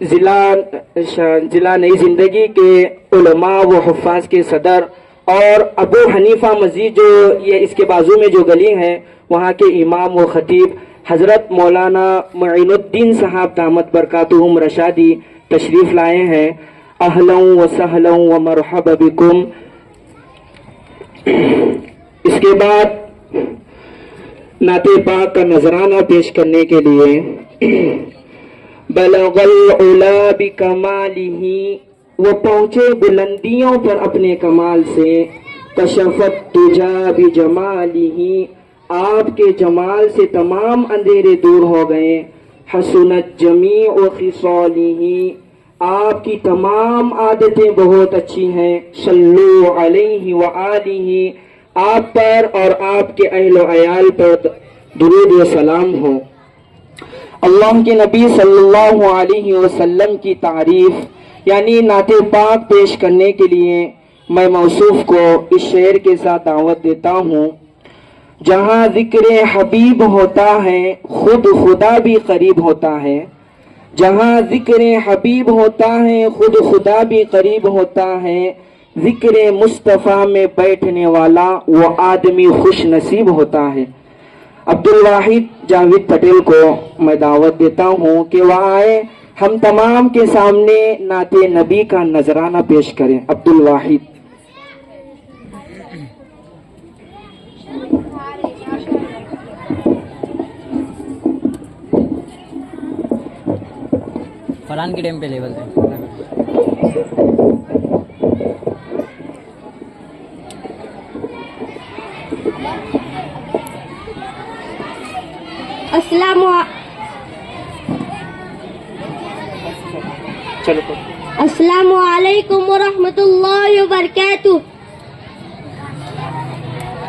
ضلع نئی زندگی کے علماء و حفاظ کے صدر اور ابو حنیفہ مسجد جو یہ اس کے بازو میں جو گلی ہے وہاں کے امام و خطیب حضرت مولانا معین الدین صاحب دامت برکاتہم رشادی تشریف لائے ہیں۔ اہلا و سہلا و مرحبا بکم۔ اس کے بعد نعت پاک کا نذرانہ پیش کرنے کے لیے بلغ العلا بکمالہ، وہ پہنچے بلندیوں پر اپنے کمال سے، کشفت تجا بجمالہ، آپ کے جمال سے تمام اندھیرے دور ہو گئے، حسنت جمیع خصالہ، آپ کی تمام عادتیں بہت اچھی ہیں، صلو علیہ وآلہ، آپ پر اور آپ کے اہل و عیال پر درود و سلام ہو۔ اللہ کے نبی صلی اللہ علیہ وسلم کی تعریف یعنی نعت پاک پیش کرنے کے لیے میں موصوف کو اس شعر کے ساتھ دعوت دیتا ہوں۔ جہاں ذکر حبیب ہوتا ہے خود خدا بھی قریب ہوتا ہے، جہاں ذکر حبیب ہوتا ہے خود خدا بھی قریب ہوتا ہے، ذکر مصطفیٰ میں بیٹھنے والا وہ آدمی خوش نصیب ہوتا ہے۔ عبدالواحد جاوید پٹیل کو میں دعوت دیتا ہوں کہ وہ آئے، ہم تمام کے سامنے نعت نبی کا نذرانہ پیش کریں۔ عبدالواحد۔ فرحان کے ٹائم پہ لیول تھے۔ السلام علیکم ورحمۃ اللہ وبرکاتہ۔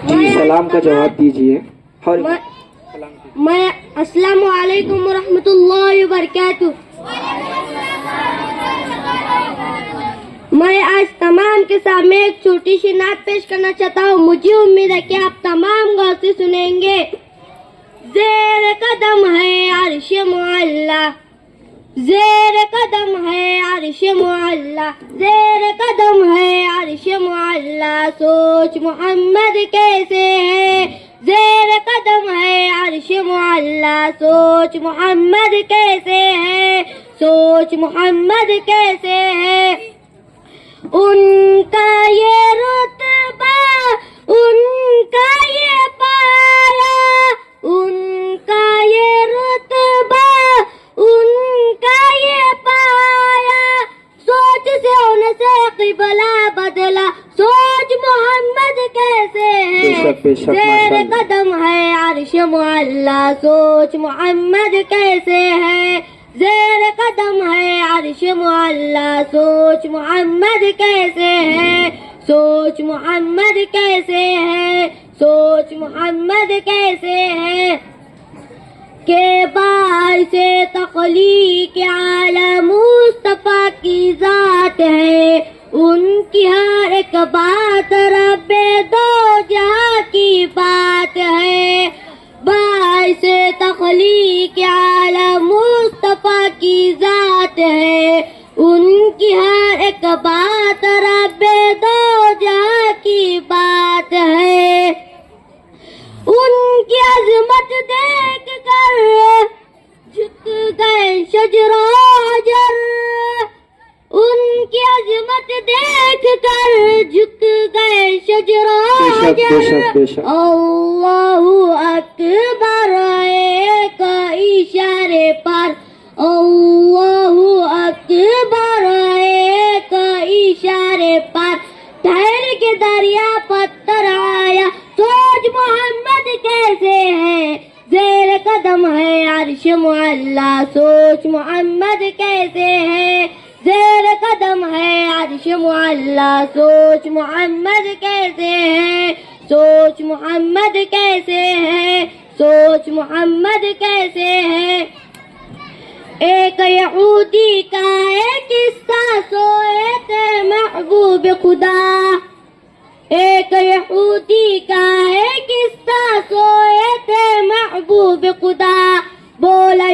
جی سلام کا جواب دیجیے۔ میں السلام علیکم ورحمۃ اللہ وبرکاتہ۔ میں آج تمام کے سامنے ایک چھوٹی سی نعت پیش کرنا چاہتا ہوں۔ مجھے امید ہے کہ آپ تمام غور سے سنیں گے۔ زیر قدم ہے عرش معلا، زیر قدم ہے عرش معلا، زیر قدم ہے عرش معلا، سوچ محمد کیسے ہے، زیر قدم ہے عرش معلا، سوچ محمد کیسے ہے، سوچ محمد کیسے ہے۔ ان کا یہ رتبہ، ان کا یہ پایا، ان کا یہ رتبہ، ان کا یہ پایا، سوچ سے ان سے قبلہ بدلا، سوچ محمد کیسے ہے، زیر قدم ہے عرش معلا، سوچ محمد کیسے ہے، زیر قدم ہے عرش معلا، سوچ محمد کیسے ہے، سوچ محمد کیسے ہے، سوچ محمد کیسے ہے۔ کہ باعث تخلیق عالم مصطفیٰ کی ذات ہے، ان کی ہر ایک بات رب دو جہاں کی بات ہے، باعث تخلیق عالم مصطفیٰ کی ذات ہے، ان کی ہر ایک بات رب دو جہاں کی بات ہے۔ ان کی عظمت دیکھ کر جھک گئے شجر و حجر، ان کی عظمت دیکھ کر جھک گئے شجر و حجر، اللہ اکبر ایک اشارے پر، اللہ اکبر ایک اشارے پر، ٹھہر کے دریا پتھر آیا، سوچ محمد کیسے ہے، زیر قدم ہے عرش معلا، سوچ محمد کیسے ہے، زیر قدم ہے عرش معلا، سوچ محمد کیسے ہے، سوچ محمد کیسے ہے، سوچ محمد کیسے ہے۔ ایک یہودی کا ایک قصہ سوئے تھے محبوب خدا، ایک یہودی کا ایک قصہ سوئے تھے محبوب خدا، بولا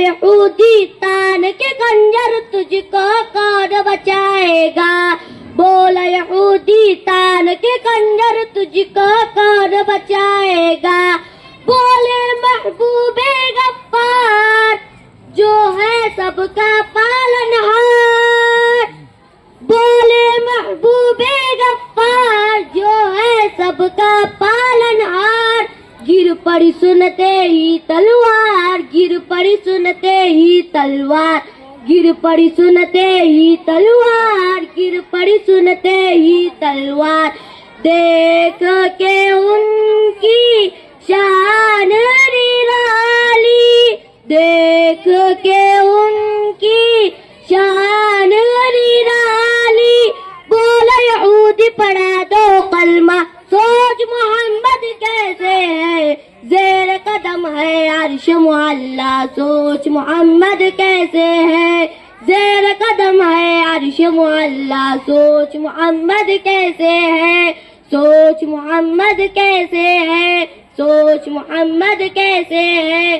یہودی تان کے خنجر تجھ کو کون بچائے گا بولا یہودی تان کے خنجر تجھ کو کون بچائے گا بولے محبوب غفار جو ہے سب کا پالنہار بولے محبوب غفار جو ہے سب کا پالنہار گر پڑی سنتے ہی تلوار گر پڑی سنتے ہی تلوار گر پڑی سنتے ہی تلوار گر پڑی سنتے ہی تلوار دیکھ کے ان کی شان نرالی دیکھ کے ان کی شان نرالی بولا یہودی پڑھا دو کلمہ سوچ محمد کیسے ہے زیر قدم ہے عرش معلا سوچ محمد کیسے ہے زیر قدم ہے عرش معلا سوچ محمد کیسے ہے سوچ محمد کیسے ہے سوچ محمد کیسے ہے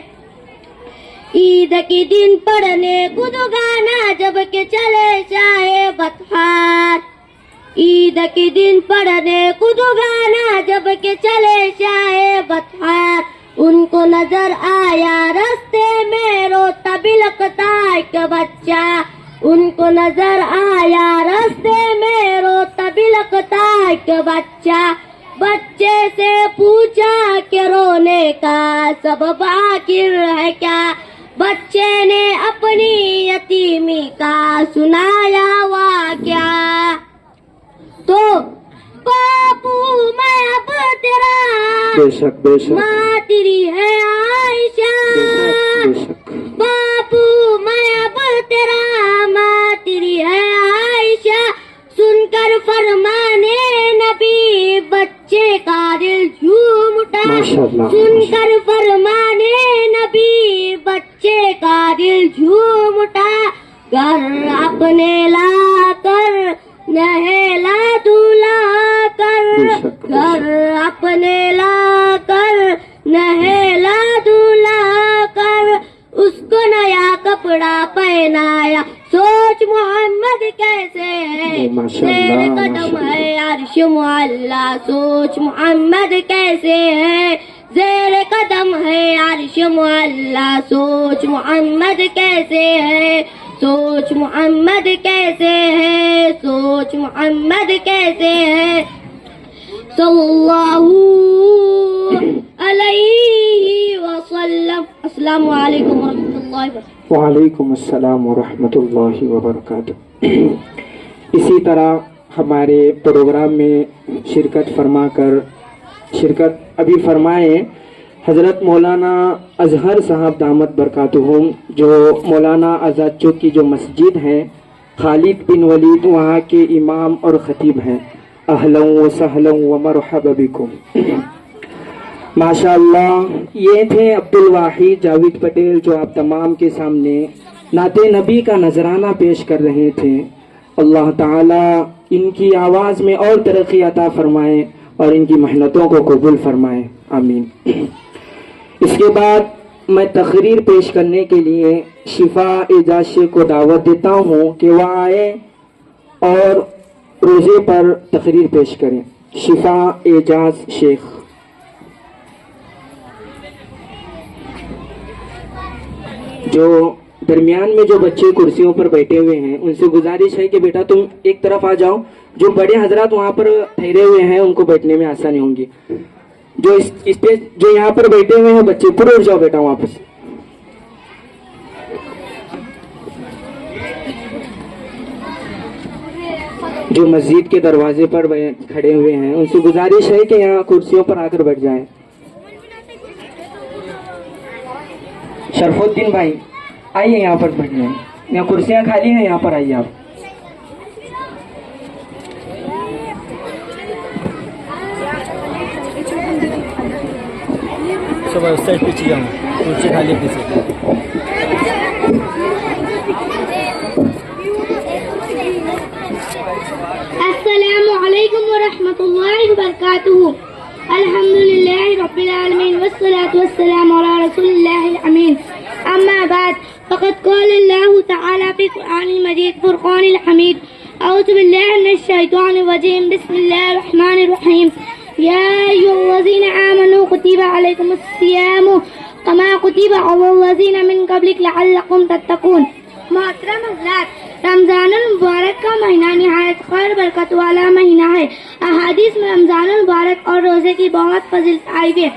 عید کی دن پڑھنے خود گانا جب کہ چلے شاہ بطحار عید کی دن پڑھنے خود گانا جب کہ چلے شاہ بطحار ان کو نظر آیا رستے میں روتا بلکتا ایک بچہ ان کو نظر آیا رستے میں روتا بلکتا ایک بچہ بچے سے پوچھا کہ رونے کا سبب آخر ہے کیا بچے نے اپنی یتیمی کا سنایا واقعہ تو باپو میں اب تیرا بے شک بے شک ماں تیری ہے عائشہ بے شک باپو میں اب تیرا ماں تیری ہے عائشہ سن کر فرمانے نبی بچے کا دل جھوم اٹھا ماشاءاللہ سن کر فرمانے نبی بچے کا دل جھوم اٹھا گھر اپنے لا کر نہلا دھلا کر گھر اپنے لا کر نہلا دھلا کر اس کو نیا کپڑا پہنایا سوچ محمد کیسے ہے زیر قدم ہے عرش معلا سوچ محمد کیسے ہے زیر قدم ہے عرش معلا سوچ محمد کیسے ہے سوچ محمد کیسے ہے سوچ محمد کیسے ہے صلی اللہ علیہ وسلم السلام علیکم ورحمۃ اللہ وبرکاتہ وعلیکم السلام ورحمۃ اللہ وبرکاتہ اسی طرح ہمارے پروگرام میں شرکت ابھی فرمائے حضرت مولانا اظہر صاحب دامت برکاتہم جو مولانا آزاد چوک کی جو مسجد ہے خالد بن ولید وہاں کے امام اور خطیب ہیں اہلا و سہلا و مرحبا بکم ماشاءاللہ یہ تھے عبد الواحد جاوید پٹیل جو آپ تمام کے سامنے نعت نبی کا نذرانہ پیش کر رہے تھے اللہ تعالیٰ ان کی آواز میں اور ترقی عطا فرمائے اور ان کی محنتوں کو قبول فرمائے آمین اس کے بعد میں تقریر پیش کرنے کے لیے شفا اعجاز شیخ کو دعوت دیتا ہوں کہ وہ آئے اور روزے پر تقریر پیش کریں شفا اعجاز شیخ جو درمیان میں جو بچے کرسیوں پر بیٹھے ہوئے ہیں ان سے گزارش ہے کہ بیٹا تم ایک طرف آ جاؤ جو بڑے حضرات وہاں پر ٹھہرے ہوئے ہیں ان کو بیٹھنے میں آسانی ہوں گی جو یہاں پر بیٹھے ہوئے ہیں بچے پورے اٹھ جاؤ بیٹا واپس جو مسجد کے دروازے پر کھڑے ہوئے ہیں ان سے گزارش ہے کہ یہاں کرسیوں پر آ کر بیٹھ جائیں شرف الدین بھائی آئیے یہاں پر بیٹھ جائیں یہاں کرسیاں خالی ہیں یہاں پر آئیے آپ صبح اس سائڈ پیچھے جاؤں کرسی خالی پیچھے السلام علیکم ورحمۃ اللہ وبرکاتہ الحمد للہ رب العالمین والصلاة والسلام علی رسول اللہ الامین اما بعد فقد قال الله تعالى في القرآن المجيد فرقان الحميد أعوذ بالله من الشيطان الرجيم بسم الله الرحمن الرحيم يا أيها الذين آمنوا كتب عليكم الصيام كما كتب على الذين من قبلك لعلكم تتقون. محترم حضرات، رمضان المبارک کا مہینہ نہایت خیر برکت والا مہینہ ہے. احادیث میں رمضان المبارک اور روزے کی بہت فضیلت آئی ہے.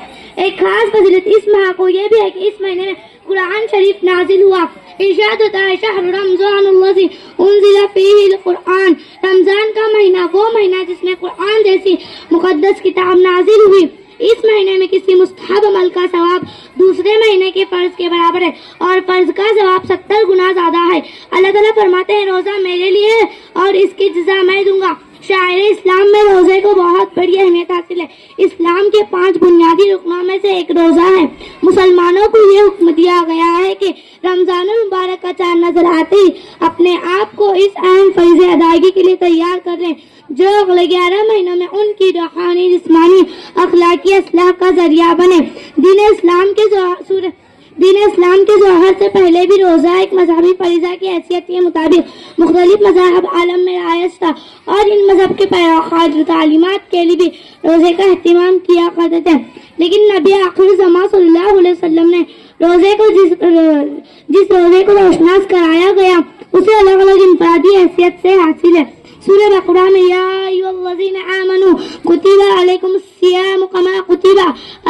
ایک خاص فضیلت اس ماہ کو یہ بھی ہے کہ اس مہینے میں قرآن شریف نازل ہوا. ارشاد ہوتا ہے شہر رمضان الذی انزل فیہ القرآن، رمضان کا مہینہ وہ مہینہ جس میں قرآن جیسی مقدس کتاب نازل ہوئی. اس مہینے میں کسی مستحب عمل کا ثواب دوسرے مہینے کے فرض کے برابر ہے اور فرض کا ثواب 70 گنا زیادہ ہے. اللہ تعالیٰ فرماتے ہیں روزہ میرے لیے ہے اور اس کی جزا میں دوں گا. شاعر اسلام میں روزے کو بہت بڑی اہمیت حاصل ہے. اسلام کے 5 بنیادی رکنوں میں سے ایک روزہ ہے. مسلمانوں کو یہ حکم دیا گیا ہے کہ رمضان المبارک کا چاند نظر آتے ہی اپنے آپ کو اس اہم فریضے ادائیگی کے لیے تیار کر لیں جو اگلے 11 مہینوں میں ان کی روحانی جسمانی اخلاقی اصلاح کا ذریعہ بنے. دین اسلام کے ظہور سے پہلے بھی روزہ ایک مذہبی فریضہ کی حیثیت کے مطابق مختلف مذاہب عالم میں رائج تھا اور ان مذہب کے پیروکار جو تعلیمات کے لیے بھی روزے کا اہتمام کیا کرتے تھے. لیکن نبی آخر زمان صلی اللہ علیہ وسلم نے جس روزے کو روشناس کرایا گیا اسے الگ الگ انفرادی حیثیت سے حاصل ہے. سورہ بقرہ میں یا ایھا الذین آمنوا کتب علیکم الصیام کما کتب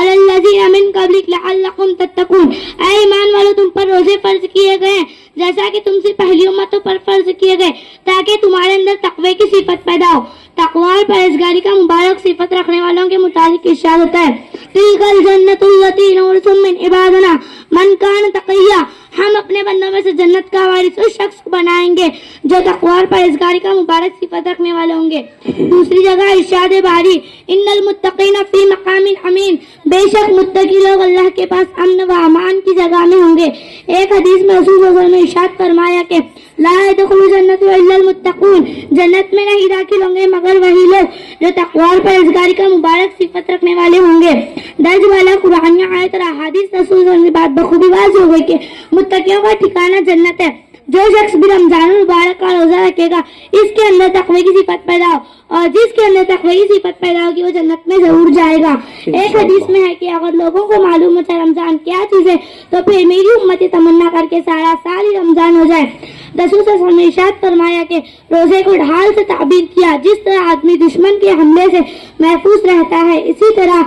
علی الذین من قبلکم لعلکم تتقون، اے ایمان والو تم پر روزے فرض کیے گئے جیسا کہ تم سے پہلی امتوں پر فرض کیے گئے تاکہ تمہارے اندر تقوی کی صفت پیدا ہو. تقوی اور پرہیزگاری کا مبارک صفت رکھنے والوں کے متعلق ارشاد ہوتا ہے تلک الجنۃ التی نورث من عبادنا من کان تقیا، ہم اپنے بندوں میں سے جنت کا وارث اس شخص کو بنائیں گے جو تقوی اور پرہیزگاری کا مبارک صفت رکھنے والے ہوں گے. دوسری جگہ ارشاد باری ان المتقین فی مقام امین، بے شک متقی لوگ اللہ کے پاس امن و امان کی جگہ میں ہوں گے. ایک حدیث میں رسول اللہ صلی اللہ علیہ وسلم نے ارشاد فرمایا کہ لا يدخل الجنۃ الا المتقون، جنت میں نہیں داخل ہوں گے مگر وہی لوگ جو تقوی اور پرہیزگاری کا مبارک صفت رکھنے والے ہوں گے. درج والا قرآن آیت اور احادیث رسول اللہ کی بات بخوبی واضح ہو گئی کہ متقیوں کا ٹھکانہ جنت ہے. جو شخص بھی رمضان المبارک کا روزہ رکھے گا اس کے اندر تقوی کی صفت پیدا ہو اور جس کے اندر تقوی کی صفت پیدا ہوگی وہ جنت میں ضرور جائے گا. ایک حدیث میں ہے کہ اگر لوگوں کو معلوم ہوتا ہے رمضان کیا چیز ہے تو پھر میری امت تمنا کر کے سارا سال ہی رمضان ہو جائے. رسول صلی اللہ علیہ وسلم نے ارشاد فرمایا کہ روزے کو ڈھال سے تعبیر کیا. جس طرح آدمی دشمن کے حملے سے محفوظ رہتا ہے اسی طرح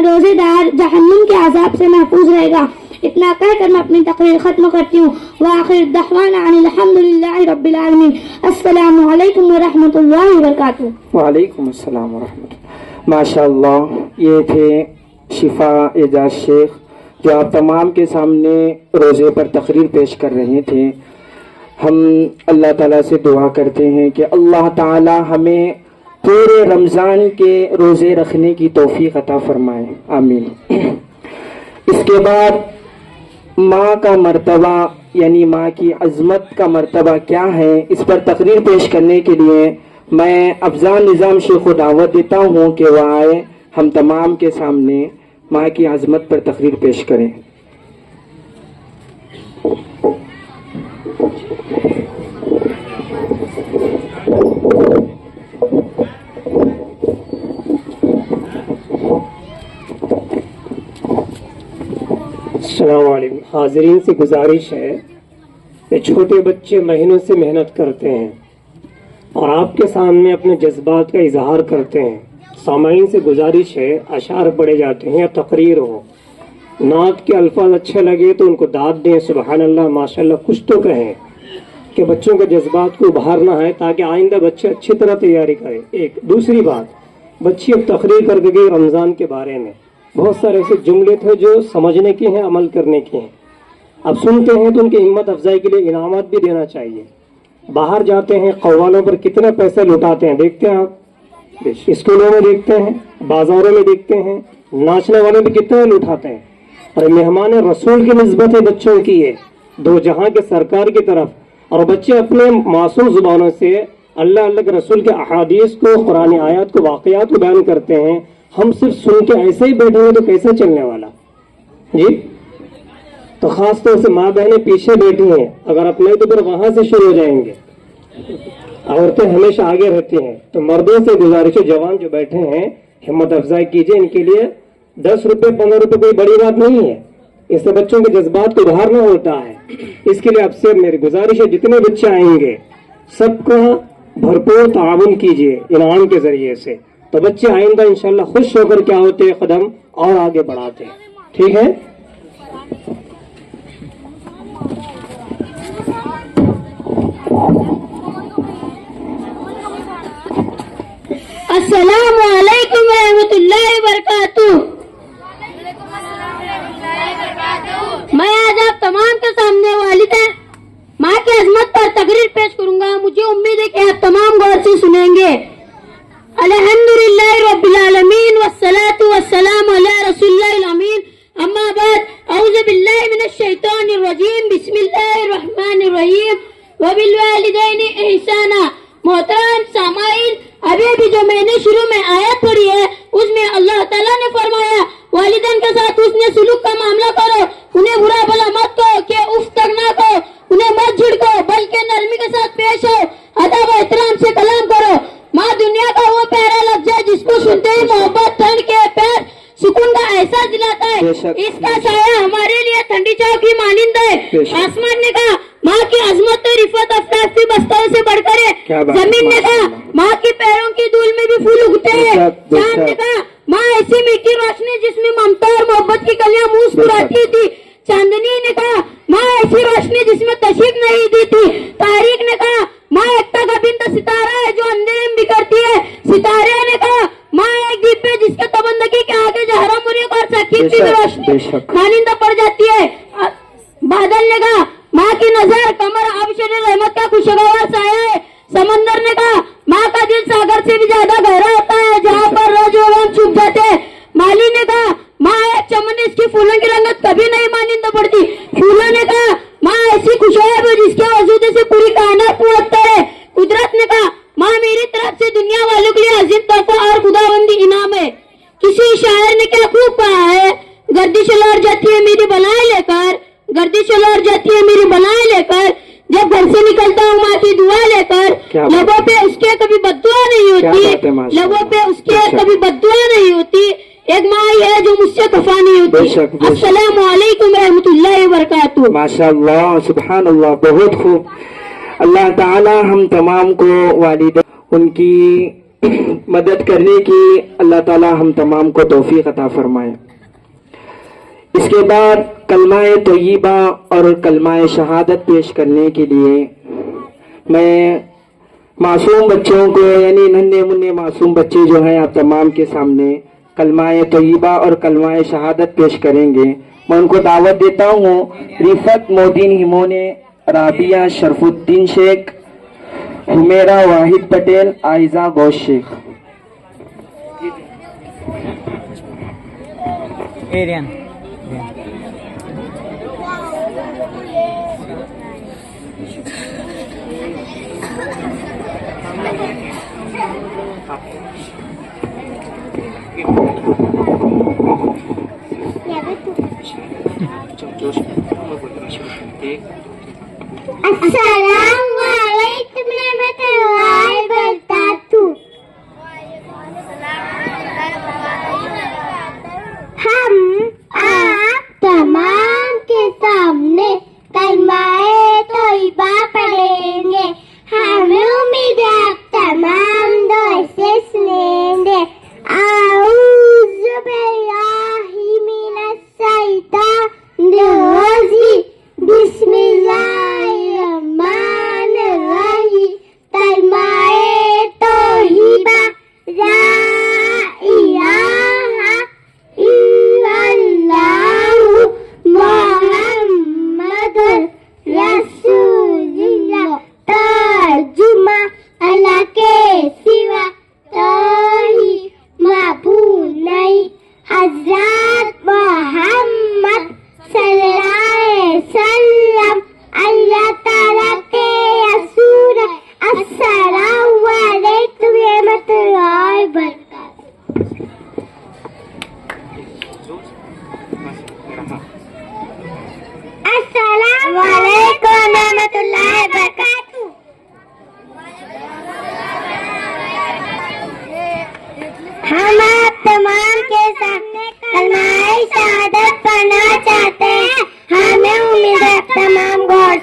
روزے دار جہنم کے عذاب سے محفوظ رہے گا. اتنا کہہ کر میں اپنی تقریر ختم کرتی ہوں. وآخر دعوانا ان الحمدللہ رب العالمین. السلام علیکم ورحمۃ اللہ وبرکاتہ. وعلیکم السلام ورحمۃ اللہ. ماشاء اللہ، یہ تھے شفا اعجاز شیخ جو آپ تمام کے سامنے روزے پر تقریر پیش کر رہے تھے. ہم اللہ تعالیٰ سے دعا کرتے ہیں کہ اللہ تعالیٰ ہمیں پورے رمضان کے روزے رکھنے کی توفیق عطا فرمائے، آمین. اس کے بعد ماں کا مرتبہ یعنی ماں کی عظمت کا مرتبہ کیا ہے اس پر تقریر پیش کرنے کے لیے میں افضال نظام شیخ کو دعوت دیتا ہوں کہ وہ آئے ہم تمام کے سامنے ماں کی عظمت پر تقریر پیش کریں. السلام علیکم. حاضرین سے گزارش ہے کہ چھوٹے بچے مہینوں سے محنت کرتے ہیں اور آپ کے سامنے اپنے جذبات کا اظہار کرتے ہیں. سامعین سے گزارش ہے اشعار پڑھے جاتے ہیں یا تقریر ہو، نعت کے الفاظ اچھے لگے تو ان کو داد دیں، سبحان اللہ ماشاء اللہ کچھ تو کہیں کہ بچوں کے جذبات کو ابھارنا ہے تاکہ آئندہ بچے اچھی طرح تیاری کریں. ایک دوسری بات، بچی اب تقریر کر کے گئی رمضان کے بارے میں، بہت سارے ایسے جملے تھے جو سمجھنے کے ہیں، عمل کرنے کے ہیں. اب سنتے ہیں تو ان کی ہمت افزائی کے لیے انعامات بھی دینا چاہیے. باہر جاتے ہیں قوالوں پر کتنے پیسے لٹاتے ہیں، دیکھتے ہیں آپ، اسکولوں میں دیکھتے ہیں، بازاروں میں دیکھتے ہیں، ناچنے والے بھی کتنے لٹاتے ہیں. اور مہمان رسول کی نسبت ہے بچوں کی، ہے دو جہاں کے سرکار کی طرف، اور بچے اپنے معصوم زبانوں سے اللہ اللہ کے رسول کے احادیث کو، قرآن آیات کو، واقعات کو بیان کرتے ہیں. ہم صرف سن کے ایسے ہی بیٹھے ہوئے تو کیسے چلنے والا جی؟ تو خاص طور سے ماں بہنیں پیچھے بیٹھی ہیں، اگر اپنے تو پھر وہاں سے شروع ہو جائیں گے. عورتیں ہمیشہ آگے رہتی ہیں. تو مردوں سے گزارش ہے، جوان جو بیٹھے ہیں ہمت افزائی کیجیے. ان کے لیے 10 روپے 15 روپے کوئی بڑی بات نہیں ہے. اس سے بچوں کے جذبات کو ابھارنا ہوتا ہے. اس کے لیے آپ سے میری گزارش ہے، جتنے بچے آئیں گے سب کا بھرپور تعاون کیجیے انعام کے ذریعے سے. تو بچے آئندہ انشاءاللہ خوش ہو کر کیا ہوتے ہیں، قدم اور آگے بڑھاتے ہیں. ٹھیک ہے. السلام علیکم ورحمۃ اللہ وبرکاتہ. میں آج آپ تمام کے سامنے والدین ماں کی عظمت پر تقریر پیش کروں گا. مجھے امید ہے کہ آپ تمام غور سے سنیں گے. الحمدللہ رب العالمین والصلاة والسلام علی رسول اللہ الامین. اما بعد اعوذ باللہ من الشیطان الرجیم. بسم اللہ الرحمن الرحیم. وبالوالدین احسانا. محترم سامعین، ابھی جو میں نے شروع میں آیت پڑھی ہے اس میں اللہ تعالیٰ نے فرمایا والدین کے ساتھ حسن سلوک کا معاملہ کرو، انہیں برا بھلا مت کہو کہ اف تک نہ کہو، انہیں مت جھڑکو بلکہ نرمی کے ساتھ پیش ہو، ادب و احترام سے کلام کرو. ماں دنیا کا وہ پیارا لفظ ہے جس کو سنتے ہی محبت ٹھنڈ کے پیر سکون کا احساس دلاتا ہے. اس کا سایہ ہمارے لیے ٹھنڈی چاؤ کی مانند ہے. آسمان نے کہا ماں کی عظمت تو رفت افلاک بستوں سے بڑھ کر ہے. زمین نے کہا ماں کے پیروں کی دھول میں بھی پھول اگتے ہیں. چاند نے کہا ماں ایسی میٹھی روشنی جس میں ممتا اور محبت کی کلیاں مسکراتی تھی. چاندنی نے کہا ماں ایسی روشنی جس میں تشریف نہیں دی تھی. تاریخ نے کہا ماں ایکتا کا بنت ستارہ ہے جو اندھیرے میں بکھرتی ہے. ستارے نے کہا ماں ایک دیپ ہے جس کے تبندگی کے آگے جہرا مریخ اور ثقیب کی روشنی مانندہ پڑ جاتی ہے. بادل نے کہا ماں کی نظر قمر آبشر رحمت کا خوشگوار سایہ ہے. سمندر نے کہا ماں کا دل ساگر سے بھی زیادہ گہرا ہوتا ہے جہاں پر روز ہم چھپ جاتے ہیں. مالی نے کہا ماں ایک چمن اس کی پھولوں کی رنگت کبھی نہیں مانندہ پڑتی. پھولوں نے کہا ماں ایسی خوشبو ہے جس کے وجود سے پوری کائنات معطر ہے. قدرت نے کہا ماں میری طرف سے دنیا والوں کے لیے عظیم تحفہ اور خداوندی انعام ہے. کسی شاعر نے کیا خوب کہا ہے، گردش لوٹ جاتی ہے میری بلائیں لے کر، گردش لوٹ جاتی ہے میری بلائیں لے کر، جب گھر سے نکلتا ہوں ماں کی دعا لے کر. لبوں پہ اس کے کبھی بددعا نہیں ہوتی، لبوں پہ اس کے کبھی بددعا نہیں ہوتی. ایک ماں ہی ہے جو مجھ سے خفا نہیں ہوتی. السلام علیکم رحمۃ اللہ وبرکاتہ. ماشاء اللہ، سبحان اللہ، بہت خوب. اللہ تعالی ہم تمام کو والدین ان کی مدد کرنے کی اللہ تعالی ہم تمام کو توفیق عطا فرمائے. اس کے بعد کلمہ طیبہ اور کلمہ شہادت پیش کرنے کے لیے میں معصوم بچوں کو، یعنی ننھے منھے معصوم بچے جو ہیں آپ تمام کے سامنے کلمہ طیبہ اور کلمہ شہادت پیش کریں گے. میں ان کو دعوت دیتا ہوں. رفت مودین ہمونے، رابعہ شرف الدین شیخ، حمیرہ واحد پٹیل، عائزہ گوش شیخ. ایرین السلام علیکم ورحمۃ اللہ وبرکاتہ. ہم آپ تمام کے سامنے کلمہ طیبہ پڑھیں گے. ہمیں امید ہے آپ تمام دعا سے سنیں گے. اعوذ باللہ من الشیطان الرجیم. بسم اللہ الرحمن الرحیم. کلمہ طیبہ لا الہ الا اللہ محمد رسول اللہ. ترجمہ اللہ کے سوا کوئی معبود نہیں. حضرت محمد صلی اللہ علیہ وسلم اللہ تعالیٰ کے رسول. السلام علیکم ورحمۃ اللہ وبرکاتہ.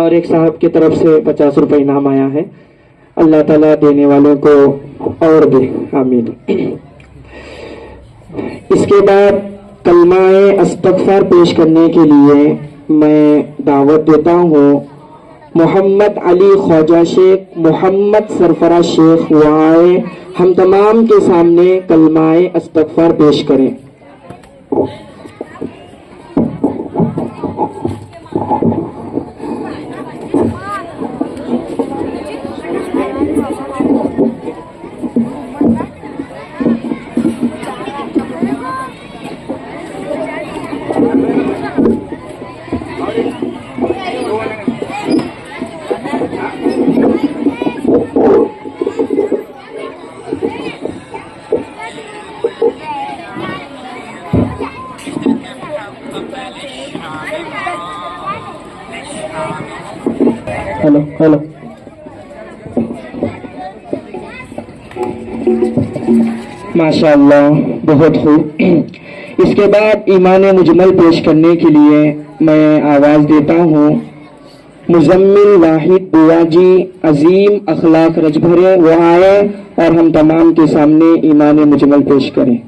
اور ایک صاحب کی طرف سے 50 روپے انعام آیا ہے. اللہ تعالیٰ دینے والوں کو اور دے, آمین. اس کے بعد کلمہ استغفار پیش کرنے کے لیے میں دعوت دیتا ہوں محمد علی خواجہ شیخ, محمد سرفراز شیخ, وہ آئے ہم تمام کے سامنے کلمہ استغفار پیش کریں. ہلو ماشاء اللہ, بہت خوب. اس کے بعد ایمان مجمل پیش کرنے کے لیے میں آواز دیتا ہوں مزمل واحد بوا جی, عظیم اخلاق رجبھرے, وہ آئے اور ہم تمام کے سامنے ایمان مجمل پیش کریں.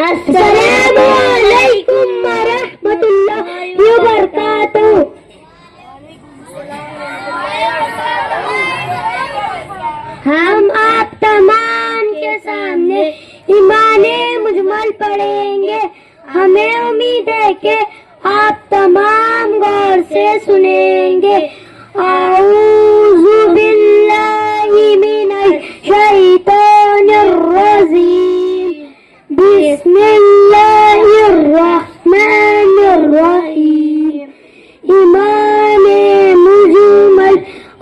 السلام علیکم ورحمۃ اللہ وبرکاتہ. ہم آپ تمام کے سامنے ایمان مجمل پڑھیں گے. ہمیں امید ہے کہ آپ تمام غور سے سنیں گے. اعوذ باللہ من الشیطان الرجیم, بسم اللہ الرحمن الرحیم. ایمان مجمل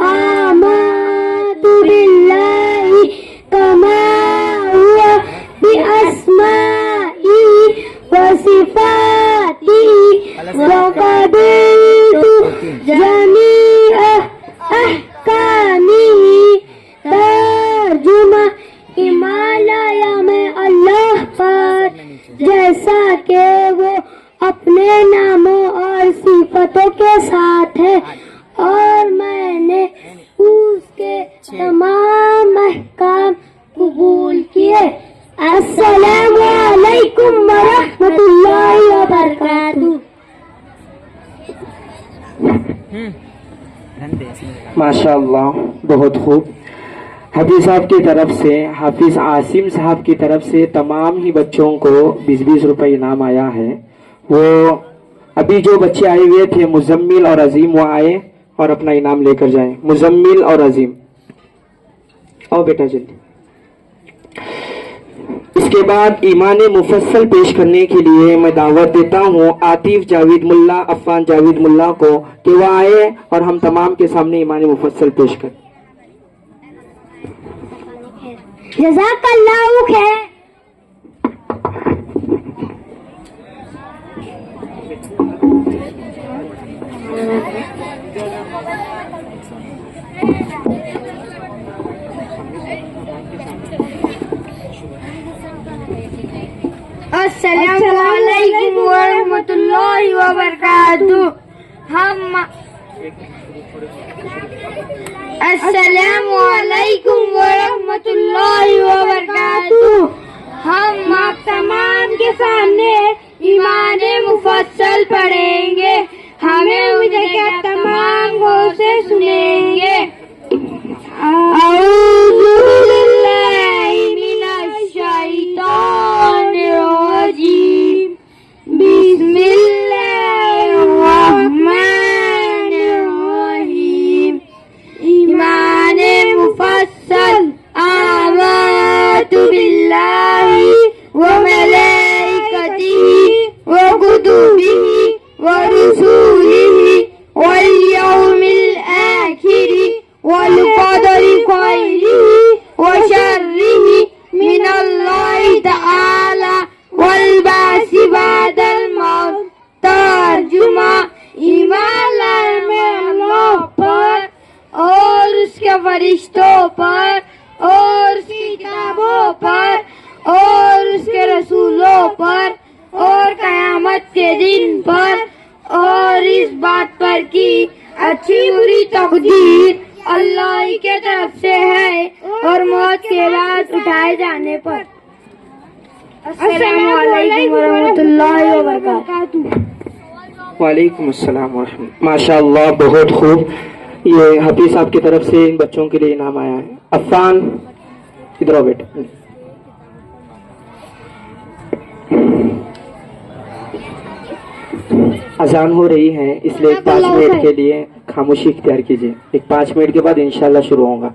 آمنت باللہ کما ہوا باسمائہ وصفاتہ وقبلت جمیع احکامہ. ترجمہ, ایمان لایا میں اللہ پر جیسا کہ وہ اپنے ناموں اور صفتوں کے ساتھ ہے, اور میں نے اس کے تمام احکام قبول کیے. السلام علیکم ورحمۃ اللہ وبرکاتہ. ماشاء اللہ, بہت خوب. حافظ صاحب کی طرف سے, حافظ عاصم صاحب کی طرف سے تمام ہی بچوں کو 20-20 روپے انعام آیا ہے. وہ ابھی جو بچے آئے ہوئے تھے مزمل اور عظیم, وہ آئے اور اپنا انعام لے کر جائیں. مزمل اور عظیم, آؤ بیٹا جلدی. اس کے بعد ایمان مفصل پیش کرنے کے لیے میں دعوت دیتا ہوں عاطف جاوید ملا, عفان جاوید ملا کو کہ وہ آئے اور ہم تمام کے سامنے ایمان مفصل پیش کریں. جزاک اللہ خیر. السلام علیکم ورحمۃ اللہ وبرکاتہ. السلام علیکم ورحمۃ اللہ وبرکاتہ. ہم آپ تمام کے سامنے ایمان مفصل پڑھیں گے. ہمیں امید ہے کہ آپ تمام غور سے سنیں گے. اعوذ باللہ من الشیطان الرجیم, بسم اللہ الرحمن الرحیم. ایمان مفصل آمنت باللہ وملائکتہ فرشتوں پر اور اس کی کتابوں پر اور اس کے رسولوں پر اور قیامت کے دن پر اور اس بات پر کہ اچھی بری تقدیر اللہ ہی کے طرف سے ہے اور موت کے بعد اٹھائے جانے پر۔ السلام علیکم ورحمۃ اللہ وبرکاتہ۔ وعلیکم السلام ورحمۃ۔ ماشاء اللہ، بہت خوب۔ یہ حفیظ صاحب کی طرف سے ان بچوں کے لیے انعام آیا ہے۔ عفان ادھر آؤ بیٹا۔ اذان ہو رہی ہے، اس لیے 5 منٹ کے لیے خاموشی اختیار کیجیے۔ ایک 5 منٹ کے بعد انشاءاللہ شروع ہوگا۔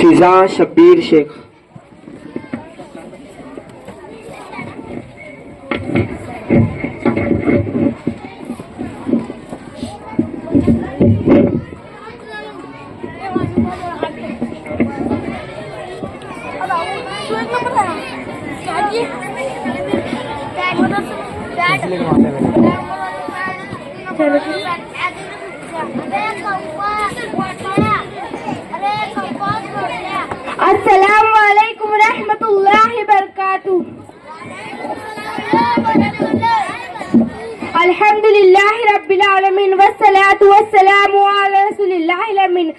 فضا شبیر شیخ۔ السلام علیکم ورحمۃ اللہ وبرکاتہ۔ الحمد للہ رب العالمین والصلاة والسلام علی رسول اللہ الامین،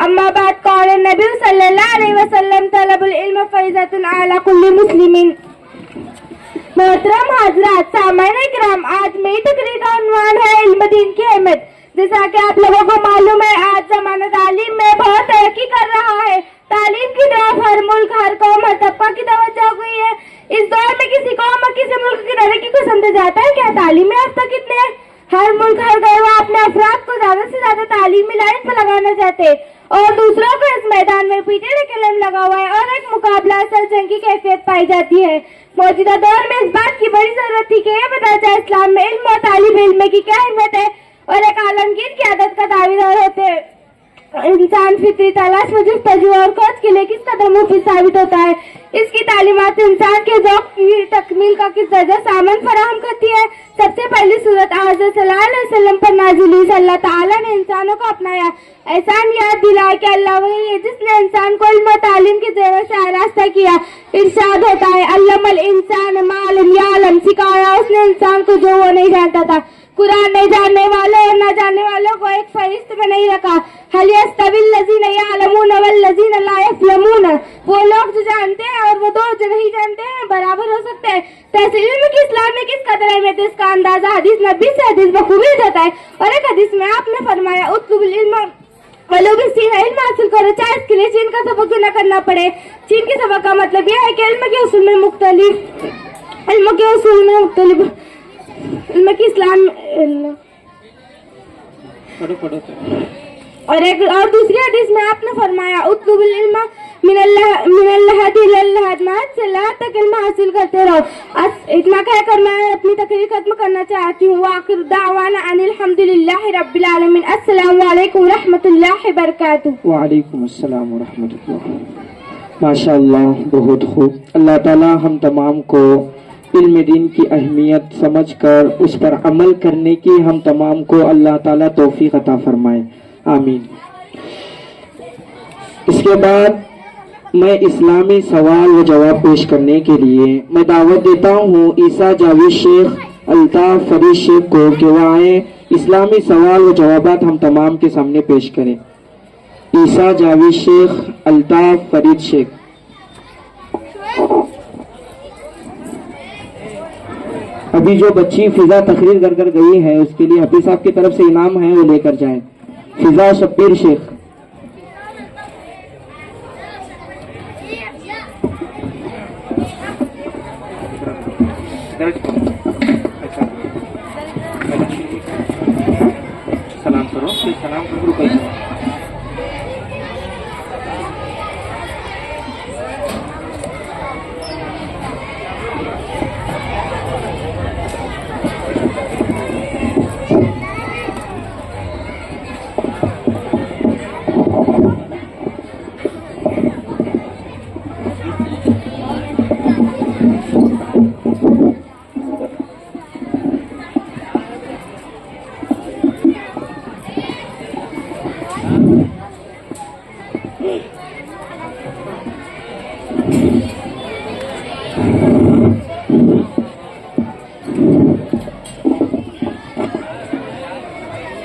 اما بعد، قال النبی صلی اللہ علیہ وسلم طلب العلم فریضۃ علی کل مسلم۔ محترم حضرات، سامعین کرام، آج میری تقریر کا عنوان ہے علم دین کی اہمیت۔ جیسا کہ آپ لوگوں کو معلوم ہے، آج زمانہ تعلیم میں بہت ترقی کر رہا ہے۔ تعلیم کی طرف ہر ملک، ہر قوم، ہر طبقہ کی توجہ ہوئی ہے۔ اس دور میں کسی قوم اور کسی ملک کی ترقی کو سمجھا جاتا ہے کیا تعلیم یافتہ کتنے ہیں؟ ہر ملک، ہر گروہ اپنے افراد کو زیادہ سے زیادہ تعلیمی لائن پر لگانا چاہتے ہیں اور دوسروں کو اس میدان میں پیچھے ڈھکیلنے لگا ہوا ہے اور ایک مقابلہ سر جنگ کی کیفیت پائی جاتی ہے۔ موجودہ دور میں اس بات کی بڑی ضرورت تھی کہ یہ بتایا جائے اسلام میں علم اور طالب علم کی کیا اہمیت ہے اور ایک عالمگیر قیادت کا دعویدار ہوتے ہیں۔ انسان فطری تلاش میں جستجو اور کھوج کے لیے کس قدر مفید ثابت ہوتا ہے۔ اس کی تعلیمات انسان کے ذوق کی تکمیل کا کس درجہ سامان فراہم کرتی ہے۔ سب سے پہلی صورت حضرت صلی اللہ علیہ وسلم پر نازل ہوئی۔ اللہ تعالیٰ نے انسانوں کو اپنایا، احسان یاد دلایا کہ اللہ وہی ہے جس نے انسان کو علم و تعلیم کے زیور سے آراستہ کیا۔ ارشاد ہوتا ہے، علم الانسان ما لم یعلم، سکھایا اس نے انسان کو جو وہ نہیں جانتا تھا۔ قرآن نے جاننے والوں اور نہ جاننے والوں کو ایک فہرست میں نہیں رکھا۔ هل يستوي الذين يعلمون والذين لا يعلمون، وہ لوگ جو جانتے ہیں اور وہ دو جو نہیں جانتے ہیں برابر ہو سکتے ہیں۔ تحصیل علم کی اسلام میں کس قدر اہمیت ہے، اس کا اندازہ حدیث نبی سے حدیث بخوبی ہو جاتا ہے۔ اور ایک حدیث میں آپ نے فرمایا، اطلب العلم ولو بالسین، علم حاصل کرو چاہے اس کے لیے چین کا سبق کیوں نہ کرنا پڑے۔ چین کے سبق کا مطلب یہ ہے کہ علم کے اصول میں مختلف علم کی اسلام اور دوسری حدیث میں آپ نے فرمایا، اطلب العلم من اللحد الى اللحد، محد سے لحد تک علم حاصل کرتے رہو۔ اتنا کہہ کر میں اپنی تقریر ختم کرنا چاہتی ہوں۔ وآخر دعوانا ان الحمد للہ رب العالمین۔ السلام علیکم ورحمۃ اللہ وبرکاتہ۔ وعلیکم السلام ورحمۃ اللہ۔ ماشاء اللہ، بہت خوب۔ اللہ تعالی ہم تمام کو علم دین کی اہمیت سمجھ کر اس پر عمل کرنے کی ہم تمام کو اللہ تعالی توفیق عطا فرمائے، آمین۔ اس کے بعد میں اسلامی سوال و جواب پیش کرنے کے لیے میں دعوت دیتا ہوں عیسیٰ جاوید شیخ، الطاف فرید شیخ کو کہ وہ آئیں، اسلامی سوال و جوابات ہم تمام کے سامنے پیش کریں۔ عیسیٰ جاوید شیخ، الطاف فرید شیخ۔ ابھی جو بچی فضا تقریر کر گئی ہے اس کے لیے حفیظ صاحب کی طرف سے انعام ہے، وہ لے کر جائیں۔ فضا شبیر شیخ۔ سلام کرو، سلام کرو۔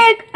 1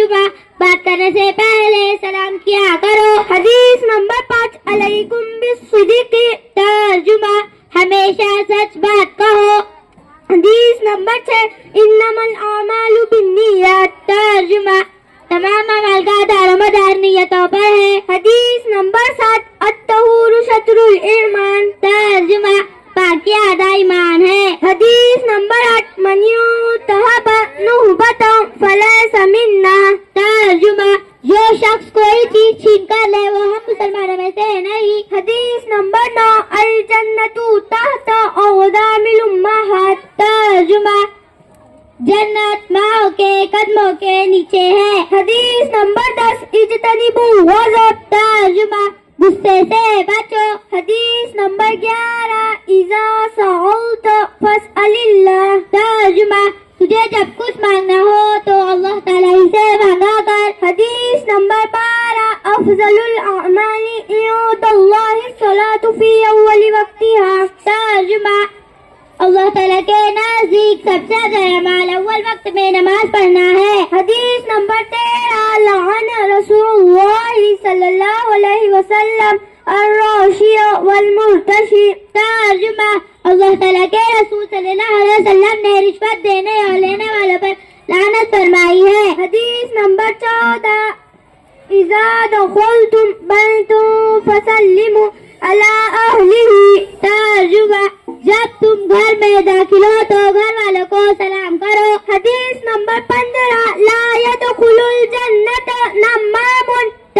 ترجمہ بات کرنے سے پہلے سلام کیا کرو. حدیث نمبر 5 علیکم بالصدق. ترجمہ ہمیشہ سچ بات کہو. حدیث نمبر 6 انما الاعمال بالنیات. ترجمہ تمام اعمال کا دار و مدار نیتوں پر ہے. حدیث نمبر 7 الطہور شطر الایمان. ترجمہ پاکی آدھا ایمان ہے. حدیث نمبر 8 من یتہب نہبۃ فلیس منا. ترجمہ جو شخص کوئی چیز چھین کر لے وہ ہم مسلمانوں میں سے نہیں. حدیث نمبر 9 الجنۃ تحت اقدام الامہات. ترجمہ جنت ماں کے قدموں کے نیچے ہے. حدیث نمبر 10 اجتنبوا الغضب. ترجمہ غصے سے بچو. حدیث نمبر 11 اذا سألت فاسأل اللہ. ترجمہ تجھے جب کچھ مانگنا ہو تو اللہ تعالیٰ ہی سے مانگا کر. حدیث نمبر 12 افضل الاعمال عند اللہ الصلاۃ فی اول وقتها. ترجمہ اللہ تعالیٰ کے نزدیک سب سے زیادہ اعمال اول وقت میں نماز پڑھنا ہے. حدیث نمبر 13 لعن رسول اللہ صلی اللہ علیہ وسلم الراشی والمرتشی. ترجمہ اللہ تعالیٰ کے رسول صلی اللہ علیہ وسلم نے رشوت دینے اور لینے والوں پر لعنت فرمائی ہے. حدیث نمبر 14 اذا دخلتم بیتا فسلموا علی اہلہ. ترجمہ جب تم گھر میں داخل ہو تو گھر والوں کو سلام کرو. حدیث نمبر 15 لا يدخل الجنت نمام.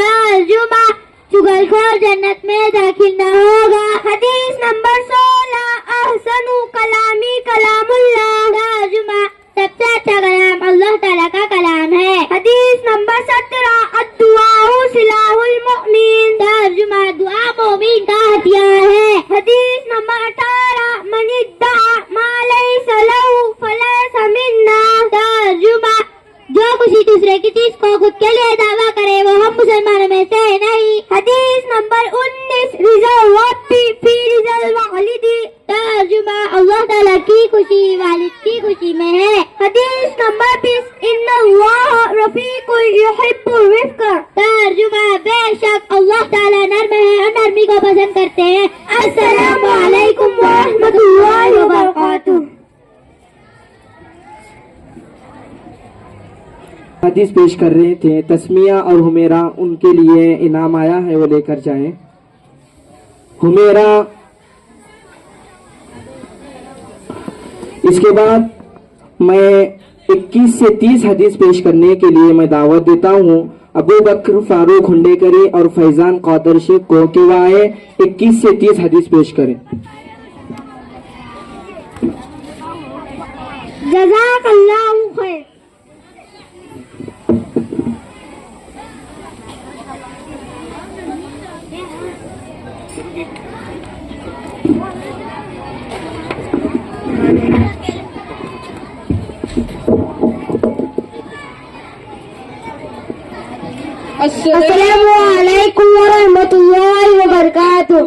ترجمہ چغل خور جنت میں داخل نہ ہوگا. حدیث نمبر 16 احسن کلامی کلام اللہ. ترجمہ سب سے اچھا کلام اللہ تعالیٰ کا کلام ہے. حدیث نمبر 17 الدعاء سلاح المؤمن. ترجمہ دعا مومن کا ہتھیار ہے. حدیث نمبر 18 من ادعى ما ليس له فليس منا. ترجمہ جو کسی دوسرے کی چیز کو خود کے لیے دعویٰ کرے وہ ہم مسلمانوں میں سے نہیں. حدیث نمبر 19 رضا الرب فی رضا الوالد. ترجمہ اللہ تعالیٰ کی خوشی والد کی خوشی میں ہے. حدیث نمبر 20 ان اللہ رفیق یحب الرفق. ترجمہ بے شک اللہ تعالیٰ نرم ہے اور نرمی کو پسند کرتے ہیں. السلام علیکم ورحمۃ اللہ وبرکاتہ. حدیث پیش کر رہے تھے. تسمیہ اور حمیرہ ان کے لیے انعام آیا ہے وہ لے کر جائیں. حمیرہ اس کے بعد میں 21 سے 30 حدیث پیش کرنے کے لیے میں دعوت دیتا ہوں ابو بکر فاروق ہنڈیکری اور فیضان قادر شیخ کو کہ وہ آئے 21 سے 30 حدیث پیش کریں. جزاک اللہ خیر. السلام علیکم ورحمۃ اللہ وبرکاتہ.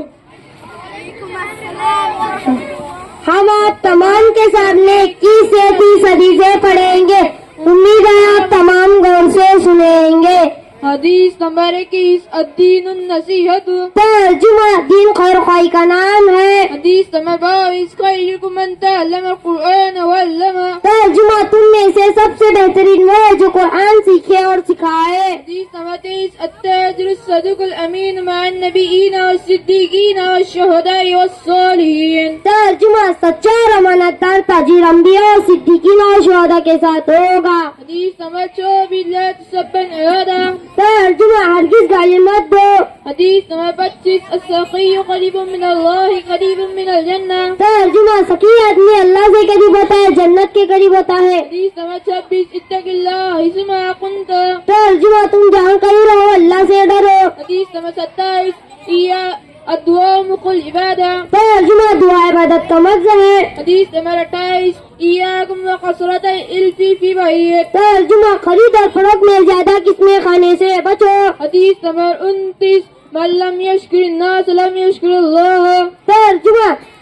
ہم آپ تمام کے سامنے 21 سے 30 حدیثیں پڑھیں گے. امید ہے آپ تمام غور سے سنیں گے. حدیث نمبر 21 الدین النصیحت. ترجمہ دین خیر خواہی کا نام ہے. حدیث نمبر 22 خیرکم من تعلم القرآن وعلمہ. ترجمہ تم میں سے سب سے بہترین وہ ہے جو قرآن سیکھے اور سکھائے. حدیث نمبر 23 التاجر الصدوق الامین مع النبیین والصدیقین والشہداء والصالحین. ترجمہ سچا اور امانت دار تاجر انبیاء اور صدیقین اور شہداء کے ساتھ ہوگا. حدیث نمبر 24 لا تسبن ارادہ. ترجمہ ہرگز گالی مت دو. حدیث نمبر 25 السخی قریب من اللہ قریب من الجنہ. ترجمہ سخی آدمی اللہ سے قریب ہوتا ہے جنت کے قریب ہوتا ہے. حدیث نمبر 26 اتق اللہ حیث ما کنت. ترجمہ تم جہاں کہیں رہو اللہ سے ڈرو. حدیث نمبر 27 الدعاء مخ العبادہ. ترجمہ دعا عبادت کا مغز ہے. حدیث نمبر 28 ایاکم وقصرۃ الفی فی بعیر. ترجمہ خرید اور فروخت میں زیادہ قسمیں کھانے سے بچو. حدیث نمبر 29 من لم یشکر الناس لم یشکر اللہ. ترجمہ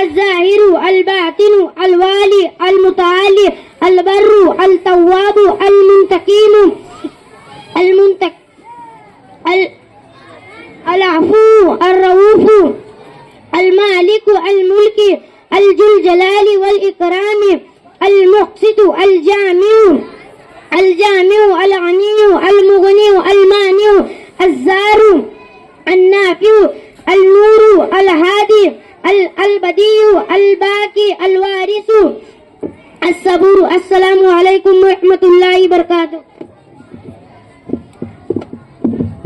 الظاهر الباطن الوالي المتعالي البر التواب المنتقم العفو الرؤوف المالك الملك الذو الجلال والإكرام المقسط الجامع الغني المغني المانع الزار النافع النور الهادي البديع الباقي الوارث الصبور السلام علیکم ورحمۃ اللہ وبرکاتہ۔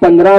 15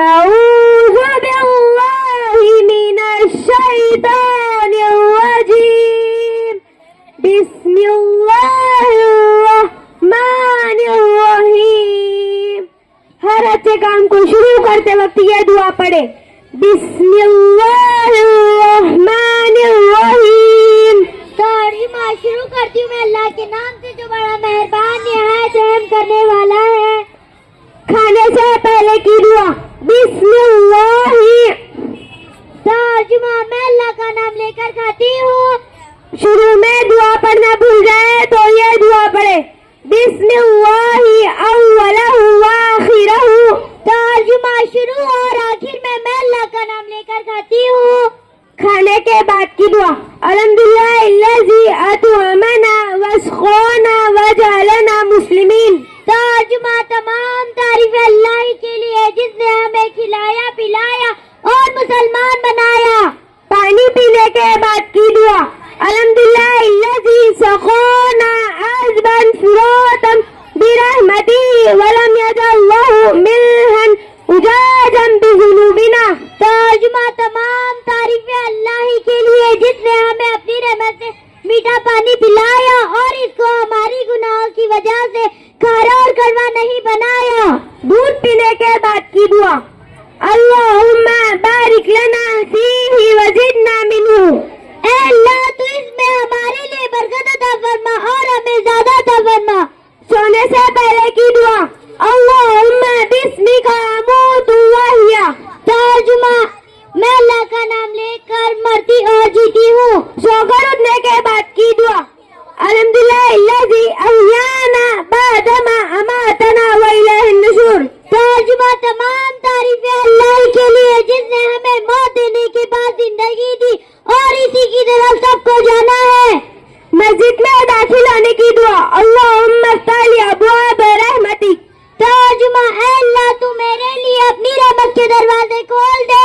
أعوذ بالله من الشيطان الرجيم بسم الله الرحمن الرحیم. ہر اچھے کام کو شروع کرتے وقت یہ دعا پڑھے, بسم اللہ الرحمن الرحیم. ترجمہ شروع کرتی ہوں میں اللہ کے نام سے جو بڑا مہربان نہایت رحم کرنے والا ہے. کھانے سے پہلے کی دعا بسم اللہ. ترجمہ میں اللہ کا نام لے کر کھاتی ہوں. شروع میں دعا پڑھنا بھول جائے تو یہ دعا پڑھے, بسم اللہ اولہ وآخرہ. ترجمہ شروع اور آخر میں اللہ کا نام لے کر کھاتی ہوں. کھانے کے بعد کی دعا الحمدللہ الذی اطعمنا واسقانا وجعلنا مسلمین. ترجمہ تمام تعریف اللہ کے لیے جس نے ہمیں کھلایا پلایا اور مسلمان بنایا. پانی پینے کے بعد کی دعا الحمدللہ الذی سقانا عذبا فراتا برحمتہ ولم یجعل لہ ملحا اجاجا بذنوبنا. ترجمہ تمام تعریف اللہ کے لیے جس نے ہمیں اپنی رحمت سے میٹھا پانی پلایا اور اس کو ہماری گناہوں کی وجہ سے کھارا اور کڑوا نہیں بنایا. دودھ پینے کے بعد کی دعا اللہم بارک لنا فیہ وزدنا منہ. اے اللہ تو اس میں ہمارے لیے برکت عطا فرما اور ہمیں زیادہ عطا فرما. سونے سے پہلے کی دعا اللہم بسمک اموت واحیا. ترجمہ میں اللہ کا نام لے کر مرتی اور جیتی ہوں. سو کر اٹھنے کے بعد کی دعا الحمدللہ الذی احیانا بعدما اماتنا والیہ النشور. ترجمہ تمام تعریف اللہ کے لیے جس نے ہمیں موت دینے کے بعد زندگی دی اور اسی کی طرف سب کو جانا ہے. مسجد میں داخل ہونے کی دعا اللہم افتح لی ابواب رحمتک. ترجمہ اے اللہ تو میرے لیے اپنی رحمت کے دروازے کھول دے.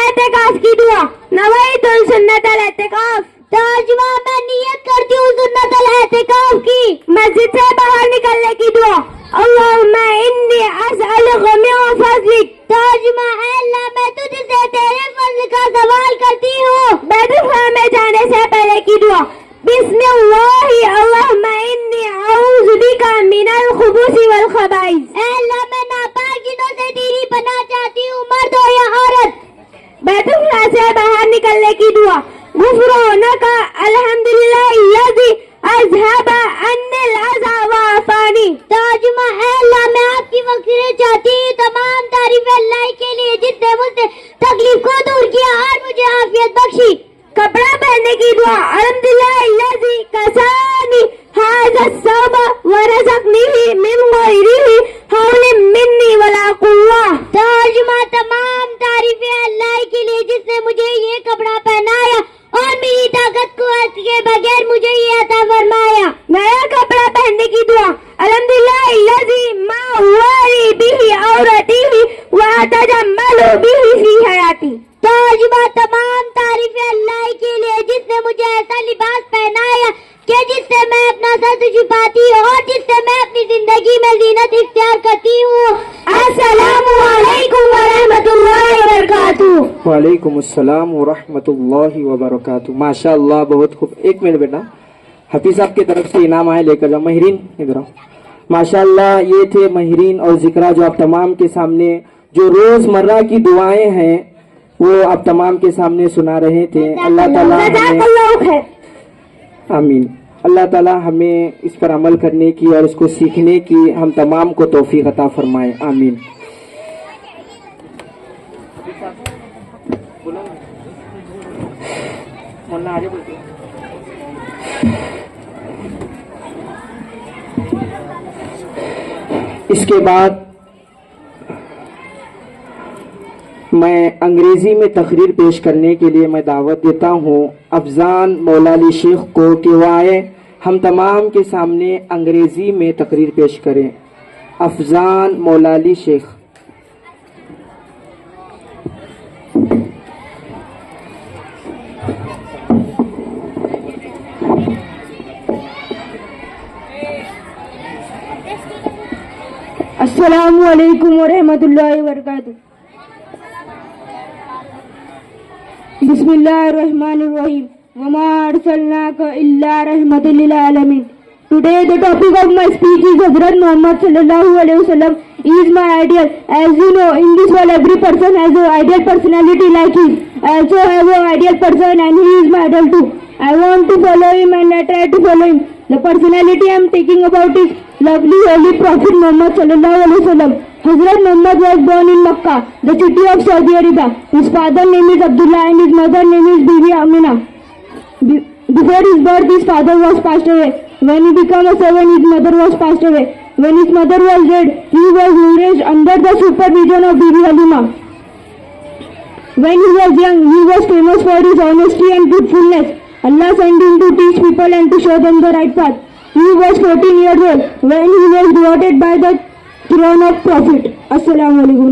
اعتکاف کی دعا نویت سنت الاعتکاف. ترجمہ میں نیت کرتی ہوں سنت الاعتکاف کی. مسجد سے باہر نکلنے کی دعا اللہم انی اسألک من فضلک. ترجمہ اے اللہ میں تجھ سے تیرے فضل کا سوال کرتی ہوں. بیت الخلاء میں جانے سے پہلے کی دعا بسم اللہ اللہم انی اعوذ بک من الخبث والخبائث. اے اللہ میں ناپاک جنوں سے تیری پناہ چاہتی ہوں, مرد ہو یا عورت. بیت الخلاء سے باہر نکلنے کی دعا غفرانک الحمدللہ الذی اذھب عنی الاذی وعافانی. ترجمہ اے اللہ میں آپ کی مغفرت چاہتی ہوں. تمام تعریف اللہ کے لیے جس نے مجھ سے تکلیف کو دور کیا اور مجھے عافیت بخشی. کپڑا پہننے کی دعا الحمدللہ الذی کسانی ھذا الثوب ورزقنی من غیر حول منی ولا قوہ. ترجمہ تمام تعریف اللہ کے لیے جس نے مجھے یہ کپڑا پہنایا اور میری طاقت قوت کے بغیر مجھے یہ عطا فرمایا. نیا کپڑا پہننے کی دعا الحمدللہ الذی ما واری بہ عورتی واتجمل بہ فی حیاتی. ترجمہ تمام تعریف اللہ کے لیے جس نے مجھے ایسا لباس پہنایا کہ جس سے میں اپنا سر چھپاتی ہوں اور جس سے میں اپنی زندگی میں زینت اختیار کرتی ہوں. السلام علیکم ورحمۃ اللہ وبرکاتہ. وعلیکم السلام ورحمۃ اللہ وبرکاتہ. ماشاء اللہ بہت خوب. ایک منٹ بیٹا, حفیظ صاحب کی طرف سے انعام آئے, لے کر جاؤ. ماہرین ادھر آؤ. ماشاء اللہ یہ تھے ماہرین اور ذکرہ جو آپ تمام کے سامنے جو روز مرہ کی دعائیں ہیں وہ آپ تمام کے سامنے سنا رہے تھے. اللہ تعالیٰ آمین. اللہ تعالیٰ ہمیں اس پر عمل کرنے کی اور اس کو سیکھنے کی ہم تمام کو توفیق عطا فرمائے. آمین. اس کے بعد میں انگریزی میں تقریر پیش کرنے کے لیے میں دعوت دیتا ہوں افضان مولالی شیخ کو کہ وہ آئے ہم تمام کے سامنے انگریزی میں تقریر پیش کریں. افضان مولالی شیخ. السلام علیکم ورحمۃ اللہ وبرکاتہ. بسم اللہ الرحمن الرحیم وما ارسلناک الا رحمۃ للعالمین. Today the topic of my speech is Hazrat Muhammad sallallahu alaihi wasallam. He is my ideal. As you know, in this world every person has an ideal personality like his. I also have an ideal person and he is my idol too. I want to follow him and I try to follow him. The personality I am talking about is lovely holy Prophet Muhammad sallallahu alaihi wasallam. Hazrat Muhammad was born in Makkah, the city of Saudi Arabia. His father's name is Abdullah and his mother's name is Bibi Amina. Before his birth, his father was passed away. When he became a 7, his mother was passed away. When his mother was dead, he was raised under the supervision of Bibi Halima. When he was young, he was famous for his honesty and truthfulness. Allah sent him to teach people and to show them the right path. He was 14 years old when he was devoted by the throne of Prophet. Assalamu alaikum.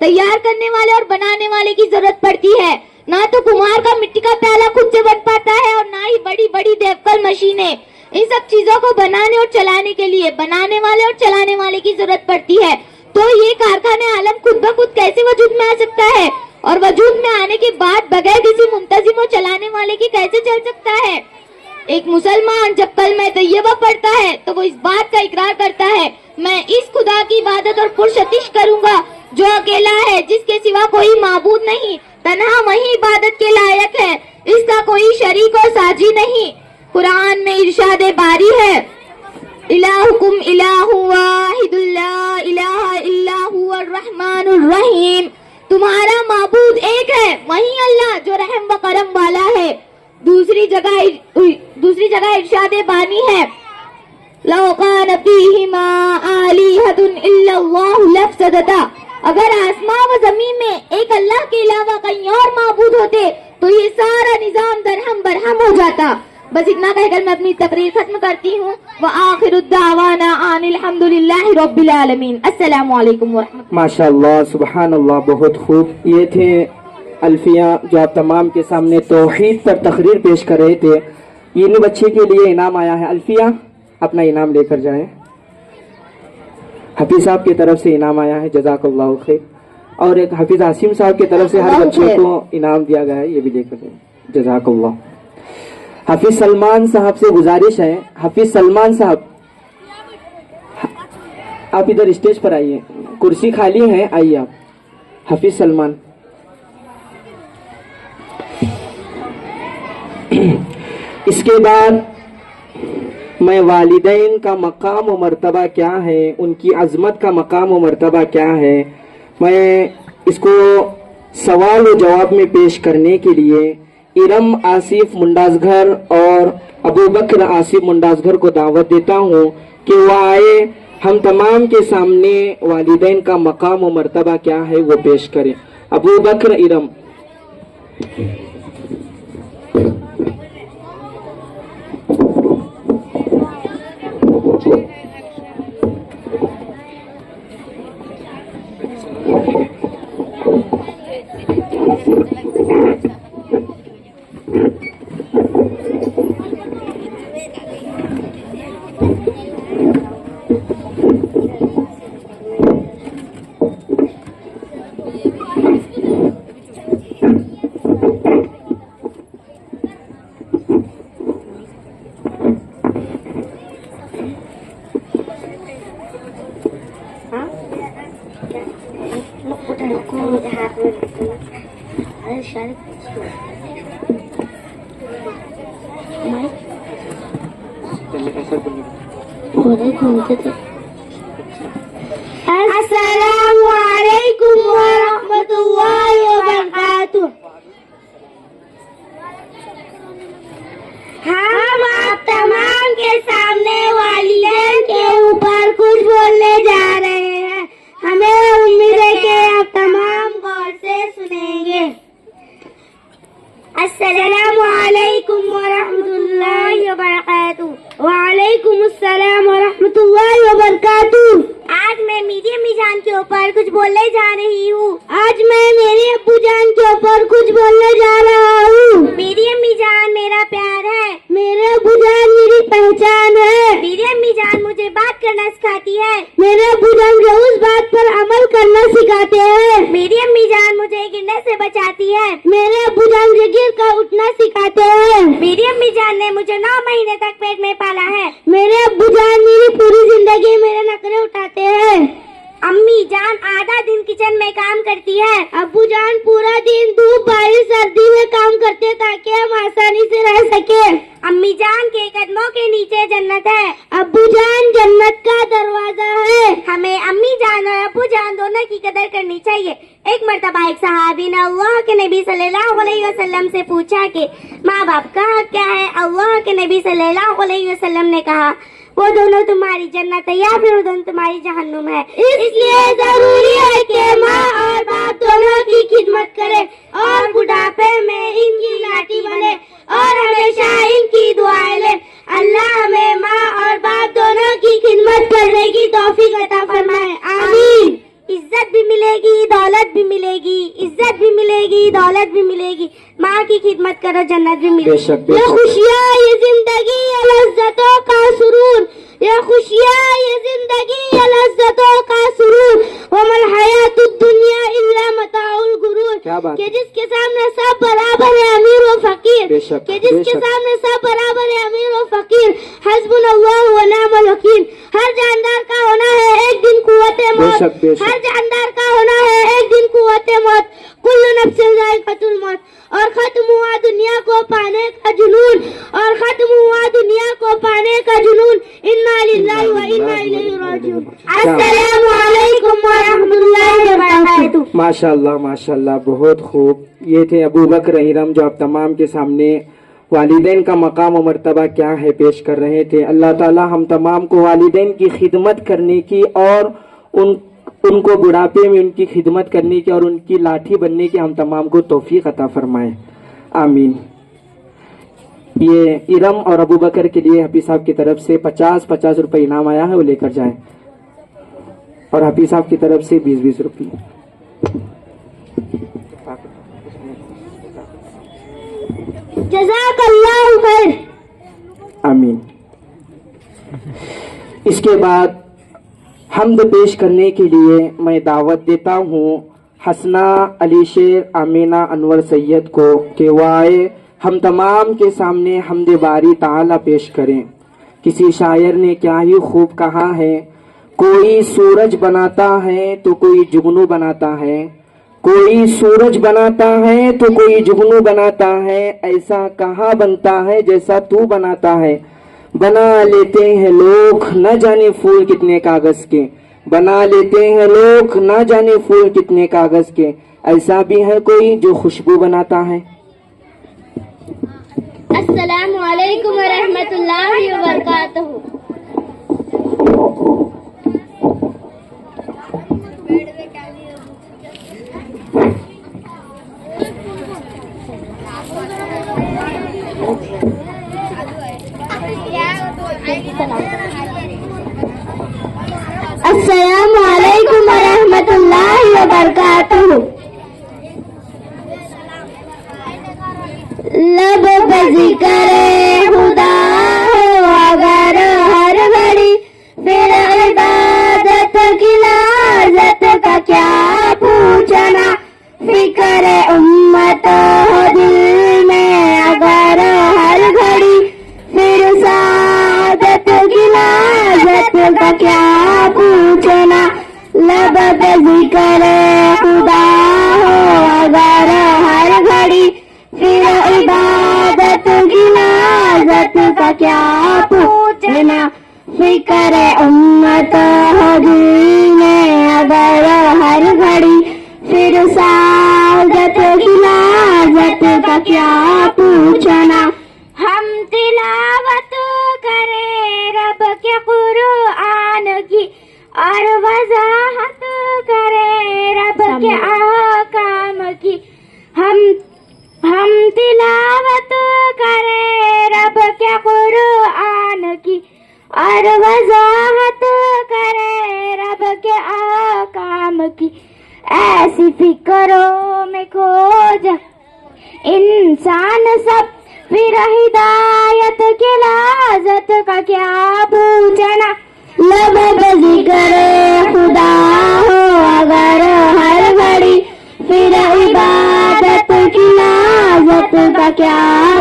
تیار کرنے والے اور بنانے والے کی ضرورت پڑتی ہے. نہ تو کمہار کا مٹی کا پیالہ خود سے بن پاتا ہے اور نہ ہی بڑی بڑی دیوکل مشینیں. ان سب چیزوں کو بنانے اور چلانے کے لیے بنانے والے اور چلانے والے کی ضرورت پڑتی ہے. تو یہ کارخانہ عالم خود بخود کیسے وجود میں آ سکتا ہے اور وجود میں آنے کے بعد بغیر کسی منتظم و چلانے والے کی کیسے چل سکتا ہے؟ ایک مسلمان جب کلمہ طیبہ پڑھتا ہے تو وہ اس بات کا اقرار کرتا ہے میں اس خدا کی عبادت اور پرستش کروں گا جو اکیلا ہے، جس کے سوا کوئی معبود نہیں، تنہا وہی عبادت کے لائق ہے، اس کا کوئی شریک اور ساجی نہیں. قرآن میں ارشاد باری ہے الہکم الہ واحد لا الہ الا هو الرحمن الرحیم. تمہارا معبود ایک ہے، وہی اللہ جو رحم و کرم والا ہے. دوسری جگہ ارشاد بانی ہے لو کان فیہما آلہۃ الا اللہ لفسدتا. اگر آسمان و زمین میں ایک اللہ کے علاوہ کہیں اور معبود ہوتے تو یہ سارا نظام درہم برہم ہو جاتا. بس اتنا کہہ کر میں اپنی تقریر ختم کرتی ہوں. وآخر الدعوانا ان الحمد للہ رب العالمین. السلام علیکم ورحمۃ اللہ. ماشاء اللہ، سبحان اللہ، بہت خوب. یہ تھے الفیہ جو آپ تمام کے سامنے توحید پر تقریر پیش کر رہے تھے. یہ بچے کے لیے انعام آیا ہے. الفیہ اپنا انعام لے کر جائیں. حفیظ صاحب کی طرف سے انعام آیا ہے، جزاک اللہ خیر. اور ایک حفیظ عاصم صاحب کی طرف سے ہر بچے کو انعام دیا گیا ہے، یہ بھی لے کر جائیں. جزاک اللہ. حفیظ سلمان صاحب سے گزارش ہے، حفیظ سلمان صاحب آپ ادھر اسٹیج پر آئیے، کرسی خالی ہے، آئیے آپ. حفیظ سلمان. اس کے بعد میں والدین کا مقام و مرتبہ کیا ہے، ان کی عظمت کا مقام و مرتبہ کیا ہے، میں اس کو سوال و جواب میں پیش کرنے کے لیے ارم آصف منڈاسگھر اور ابو بکر آصف منڈاسگھر کو دعوت دیتا ہوں کہ وہ آئے، ہم تمام کے سامنے والدین کا مقام و مرتبہ کیا ہے وہ پیش کریں. ابو بکر، ارم. السلام علیکم ورحمۃ اللہ وبرکاتہ. ہم آپ تمام کے سامنے والدین کے اوپر کچھ بولنے جا رہے ہیں. ہمیں امید ہے کہ آپ تمام غور سے سنیں گے. السلام علیکم ورحمۃ اللہ وبرکاتہ. وعلیکم السلام ورحمۃ اللہ وبرکاتہ. آج میں میری امی جان کے اوپر کچھ بولنے جا رہی ہوں. آج میں میرے ابو جان کے اوپر کچھ بولنے جا رہا ہوں. میری امی جان میرا پیار ہے. میرے ابو جان میری پہچان ہے. میری امی جان مجھے بات کرنا سکھاتی ہے. میرے ابو جان مجھے اس بات پر عمل کرنا سکھاتے ہیں. میری امی جان مجھے گرنے سے بچاتی ہے. میرے ابو جان مجھے گر کر اٹھنا سکھاتے ہیں. میری امی جان نے مجھے 9 مہینے تک پیٹ میں پالا ہے. میرے ابو جان میری پوری زندگی میرے نخرے اٹھاتے ہیں. امی جان آدھا دن کچن میں کام کرتی ہے. ابو جان پورا دن دھوپ بارش سردی میں کام کرتے تاکہ ہم آسانی سے رہ سکے. امی جان کے قدموں کے نیچے جنت ہے. ابو جان جنت کا دروازہ ہے. ہمیں امی جان اور ابو جان دونوں کی قدر کرنی چاہیے. ایک مرتبہ ایک صحابی نے اللہ کے نبی صلی اللہ علیہ وسلم سے پوچھا کہ ماں باپ کا حق کیا ہے. اللہ کے نبی صلی اللہ علیہ وسلم نے کہا وہ دونوں تمہاری جنت ہے یا پھر وہ دونوں تمہاری جہنم ہے. اس لیے ضروری ہے کہ ماں اور باپ دونوں کی خدمت کرے اور بڑھاپے میں ان کی لاٹھی بنے اور ہمیشہ ان کی دعائیں لے. اللہ ہمیں ماں اور باپ دونوں کی خدمت کرنے کی توفیق عطا فرمائے. آمین. عزت بھی ملے گی، دولت بھی ملے گی, عزت بھی ملے گی, دولت بھی ملے گی. ماں کی خدمت کرو جنت بھی ملے گی. یہ خوشیاں, یہ زندگی, یہ لذتوں کا سرور, یہ خوشیاں, یہ زندگی, یہ لذتوں کا سرور. وما الحیات الدنیا الا متاع الغرور. کہ جس کے سامنے سب برابر ہے امیر و فقیر, کہ جس کے سامنے سب برابر ہے امیر و فقیر. حسبنا اللہ و نعم الوکیل. ہر جاندار کا ہونا ہے ایک دن قوت موت, ہر جاندار کا ہونا ہے ایک دن قوت موت. کل نفس ذائقۃ الموت. اور ختم ہوا دنیا کو پانے کا جنون, اور ختم ہوا دنیا کو پانے کا جنون. انا للہ و انا الیہ راجعون. السلام علیکم ورحمۃ اللہ وبرکاتہ. ماشاء اللہ, بہت خوب. یہ تھے ابو بکر اہرم جو آپ تمام کے سامنے والدین کا مقام و مرتبہ کیا ہے پیش کر رہے تھے. اللہ تعالی ہم تمام کو والدین کی خدمت کرنے کی اور ان کو بڑھاپے میں ان کی خدمت کرنے کی اور ان کی لاٹھی بننے کی ہم تمام کو توفیق عطا فرمائے, آمین. یہ ارم اور ابو بکر کے لیے حفیظ صاحب کی طرف سے 50 روپے انعام آیا ہے, وہ لے کر جائیں. اور حفیظ صاحب کی طرف سے 20 روپے. جزاک اللہ خیر. آمین. اس کے بعد حمد پیش کرنے کے لیے میں دعوت دیتا ہوں حسنہ علی شیر آمینہ انور سید کو کہ وہ آئے ہم تمام کے سامنے حمد باری تعالی پیش کریں. کسی شاعر نے کیا ہی خوب کہا ہے, کوئی سورج بناتا ہے تو کوئی جگنو بناتا ہے, کوئی سورج بناتا ہے تو کوئی جگنو بناتا ہے, ایسا کہاں بنتا ہے جیسا تو بناتا ہے. بنا لیتے ہیں لوگ نہ جانے پھول کتنے کاغذ کے, بنا لیتے ہیں لوگ نہ جانے پھول کتنے کاغذ کے, ایسا بھی ہے کوئی جو خوشبو بناتا ہے. السلام علیکم ورحمۃ اللہ وبرکاتہ. السلام علیکم ورحمۃ اللہ وبرکاتہ. لب پہ ذکر خدا ہو اگر ہر گھڑی, پھر عبادت کی لذت کا کیا پوچھنا. فکر امت ہو دل میں اگر ہر گھڑی, پھر سعادت کی لذت کا کیا پوچھنا. لب پہ ذکر خدا ہو اگر ہر گھڑی, پھر عبادت کی لذت کا کیا پوچھنا. فکر امت ہو دل میں اگر ہر گھڑی, پھر سعادت کی لذت کا کیا پوچھنا. ہم تلاوت کریں رب کے قرآن کی, اور وضاحت کریں رب کے احکام کی. ہم تلاوت کریں رب کے قرآن کی, اور وضاحت کریں رب کے احکام کی. ایسی فکروں میں کھو جا انسان سب, پھر ہدایت کی لذت کا کیا پوچھنا. لب پہ ذکر خدا ہو اگر ہر گھڑی, پھر عبادت کی لذت کا کیا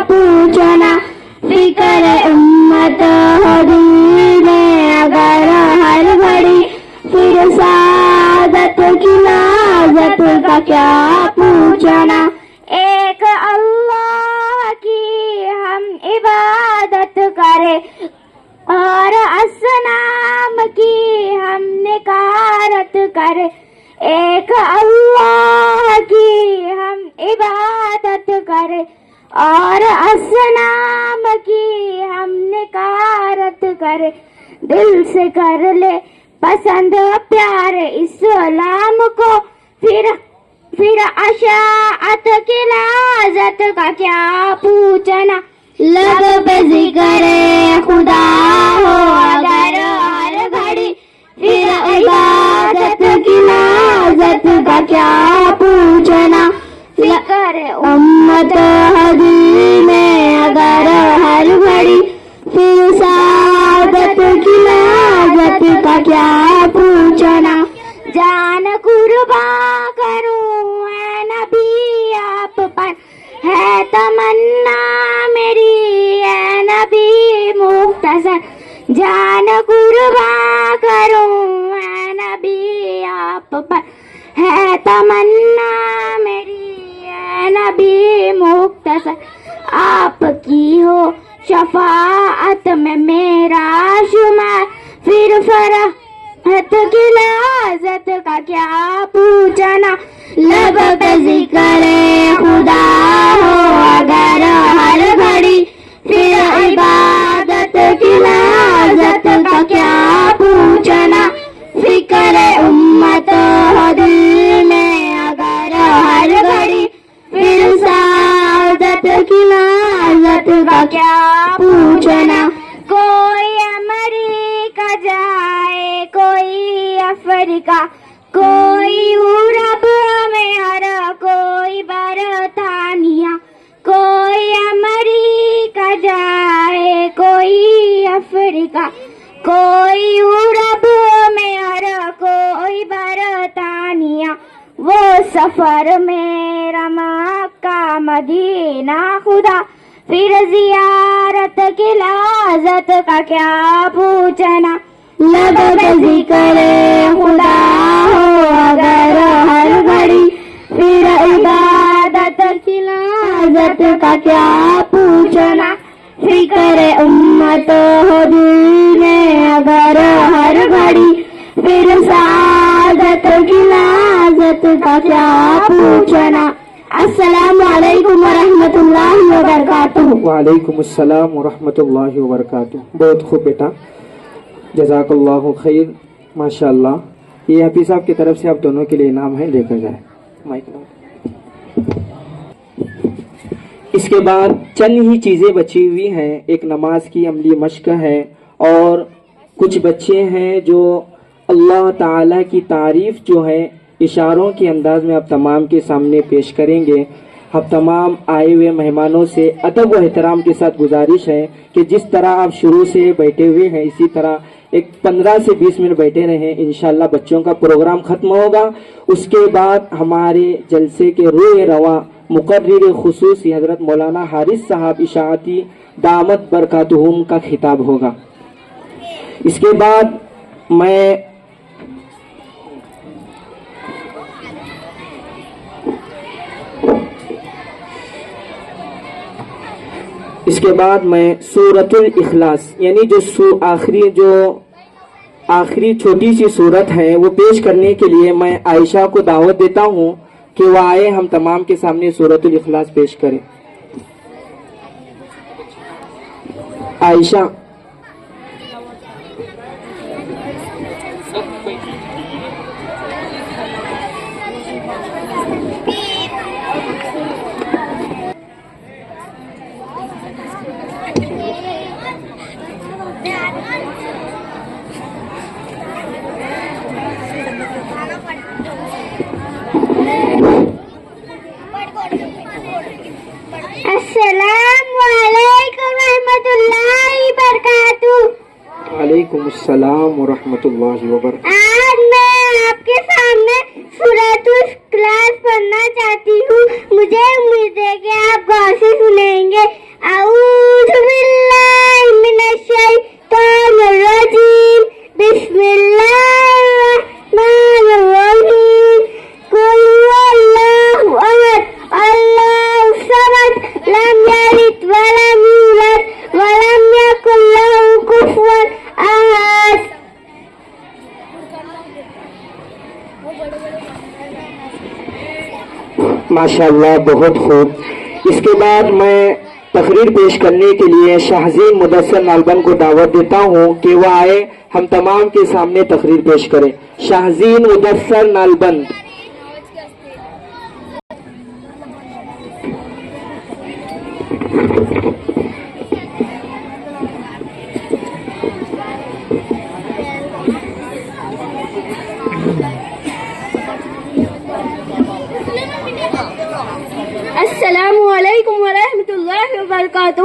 پوچھنا. فکر امت ہو دل میں اگر ہر گھڑی, پھر سعادت کی لذت کا کیا پوچھنا. ایک اللہ کی ہم عبادت کریں, اور اصنام کی ہم نکارت کریں. ایک اللہ کی ہم عبادت کریں, اور اصنام کی ہم نکارت کریں. دل سے کر لے پسند پیار اسلام کو, پھر اشاعت کی لذت کا کیا پوچھنا. لب پہ ذکر خدا ہو اگر ہر گھڑی, پھر عبادت کی لذت کا کیا پوچھنا. قربان کروں اے نبی آپ پر ہے تمنا میری اے نبی مختصر جان قربان کروں اے نبی آپ پر ہے تمنا میری اے نبی مختصر آپ کی ہو شفاعت میں میرا شمار پھر فرحت کی لذت کا کیا پوچھنا لب پہ ذکر خدا ہو اگر ہر گھڑی پھر عبادت کی لذت کا کیا پوچھنا فکر امت ہو دل میں اگر ہر گھڑی پھر سعادت کی لذت کا کیا پوچھنا کوئی امریکہ جائے کوئی افریقہ کوئی یورپ میں ہر کوئی برطانیہ کوئی امریکہ جائے کوئی افریقہ کوئی یورپ میں ہر کوئی برطانیہ وہ سفر میرا مکہ مدینہ خدا پھر زیارت کی لذت کا کیا پوچھنا لب پہ ذکر خدا ہو اگر ہر گھڑی پھر عبادت کی لذت کا کیا پوچھنا فکر امت ہو دل میں اگر ہر گھڑی پھر سعادت کی لذت کا کیا پوچھنا السلام علیکم ورحمۃ اللہ وبرکاتہ. وعلیکم السلام ورحمۃ اللہ وبرکاتہ. بہت خوب بیٹا, جزاک اللہ خیر. ماشاء اللہ. یہ حفیظ صاحب کی طرف سے آپ دونوں کے لیے انعام ہے, لے کر جائیں. مائک لاؤ. اس کے بعد چند ہی چیزیں بچی ہوئی ہیں. ایک نماز کی عملی مشق ہے اور کچھ بچے ہیں جو اللہ تعالیٰ کی تعریف جو ہے اشاروں کے انداز میں آپ تمام کے سامنے پیش کریں گے. آپ تمام آئے ہوئے مہمانوں سے ادب و احترام کے ساتھ گزارش ہے کہ جس طرح آپ شروع سے بیٹھے ہوئے ہیں اسی طرح ایک 15 سے 20 منٹ بیٹھے رہیں. انشاءاللہ بچوں کا پروگرام ختم ہوگا. اس کے بعد ہمارے جلسے کے روح رواں مقرر خصوصی حضرت مولانا حارث صاحب اشاعتی دامت برکاتہم کا خطاب ہوگا. اس کے بعد میں سورۃ الاخلاص یعنی جو آخری چھوٹی سی سورت ہے وہ پیش کرنے کے لیے میں عائشہ کو دعوت دیتا ہوں کہ وہ آئے, ہم تمام کے سامنے سورۃ الاخلاص پیش کریں. عائشہ. السلام علیکم ورحمۃ اللہ وبرکاتہ. وعلیکم السلام ورحمۃ اللہ وبرکاتہ. آج میں آپ کے سامنے سورۃ الاخلاص پڑھنا چاہتی ہوں. مجھے امید ہے کہ آپ غور سے سنیں گے. اعوذ باللہ من الشیطان الرجیم. بسم اللہ الرحمن الرحیم. قل هو اللہ احد اللہ الصمد لم یلد ولم یولد ولم یکن له کفوا احد. ماشاءاللہ, بہت خوب. اس کے بعد میں تقریر پیش کرنے کے لیے شاہزین مدثر نالبند کو دعوت دیتا ہوں کہ وہ آئے, ہم تمام کے سامنے تقریر پیش کریں. شاہزین مدثر نالبند. السلام علیکم ورحمۃ اللہ وبرکاتہ.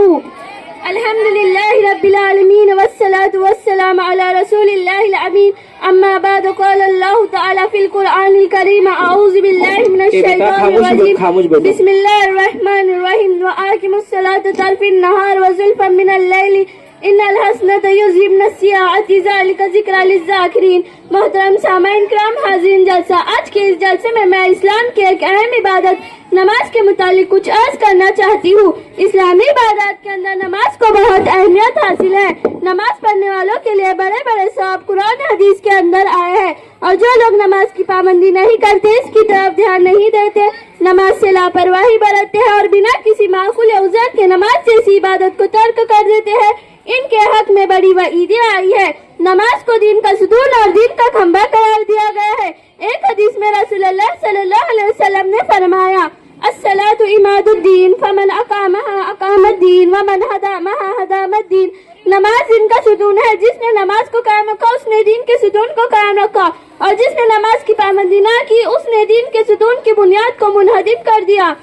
الحمد للہ رب العالمین والصلاة والصلاة والسلام على رسول الله الأمين أما بعد قال الله تعالى في القرآن الكريم أعوذ بالله من الشيطان الرجيم بسم الله الرحمن الرحيم وأقيموا الصلاة طرفي النهار وزلفا من الليل ان الحسنۃ یذہبن السیئات ذلک ذکری للذاکرین۔ محترم سامعین کرام، حاضرین جلسہ، آج کے اس جلسے میں اسلام کے ایک اہم عبادت نماز کے متعلق کچھ عرض کرنا چاہتی ہوں۔ اسلامی عبادات کے اندر نماز کو بہت اہمیت حاصل ہے۔ نماز پڑھنے والوں کے لیے بڑے بڑے ثواب قرآن حدیث کے اندر آئے ہیں، اور جو لوگ نماز کی پابندی نہیں کرتے، اس کی طرف دھیان نہیں دیتے، نماز سے لاپرواہی برتتے ہیں اور بنا کسی معقول عذر کے نماز جیسی عبادت کو ترک کر دیتے ہیں، ان کے حق میں بڑی وعیدیں آئی ہے۔ نماز کو دین کا ستون اور دین کا کھمبا قرار دیا گیا ہے۔ ایک حدیث میں رسول اللہ صلی اللہ علیہ وسلم نے فرمایا، الصلاۃ عماد الدین فمن اقامها اقام الدین ومن هدمها هدم الدین۔ نماز دین کا ستون ہے، جس نے نماز کو قائم رکھا اس نے دین کے ستون کو قائم رکھا، اور جس نے نماز کی پابندی نہ کی اس نے دین کے ستون کی بنیاد کو منہدم کر دیا۔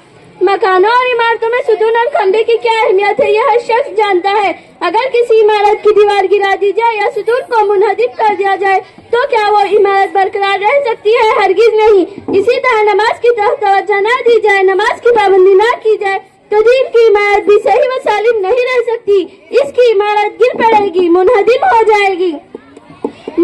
مکانوں اور عمارتوں میں ستون اور کھمبے کی کیا اہمیت ہے یہ ہر شخص جانتا ہے۔ اگر کسی عمارت کی دیوار گرا دی جائے یا ستون کو منہدم کر دیا جائے تو کیا وہ عمارت برقرار رہ سکتی ہے؟ ہرگز نہیں۔ اسی طرح نماز کی طرف توجہ نہ دی جائے، نماز کی پابندی نہ کی جائے تو دین کی عمارت بھی صحیح و سالم نہیں رہ سکتی، اس کی عمارت گر پڑے گی، منہدم ہو جائے گی۔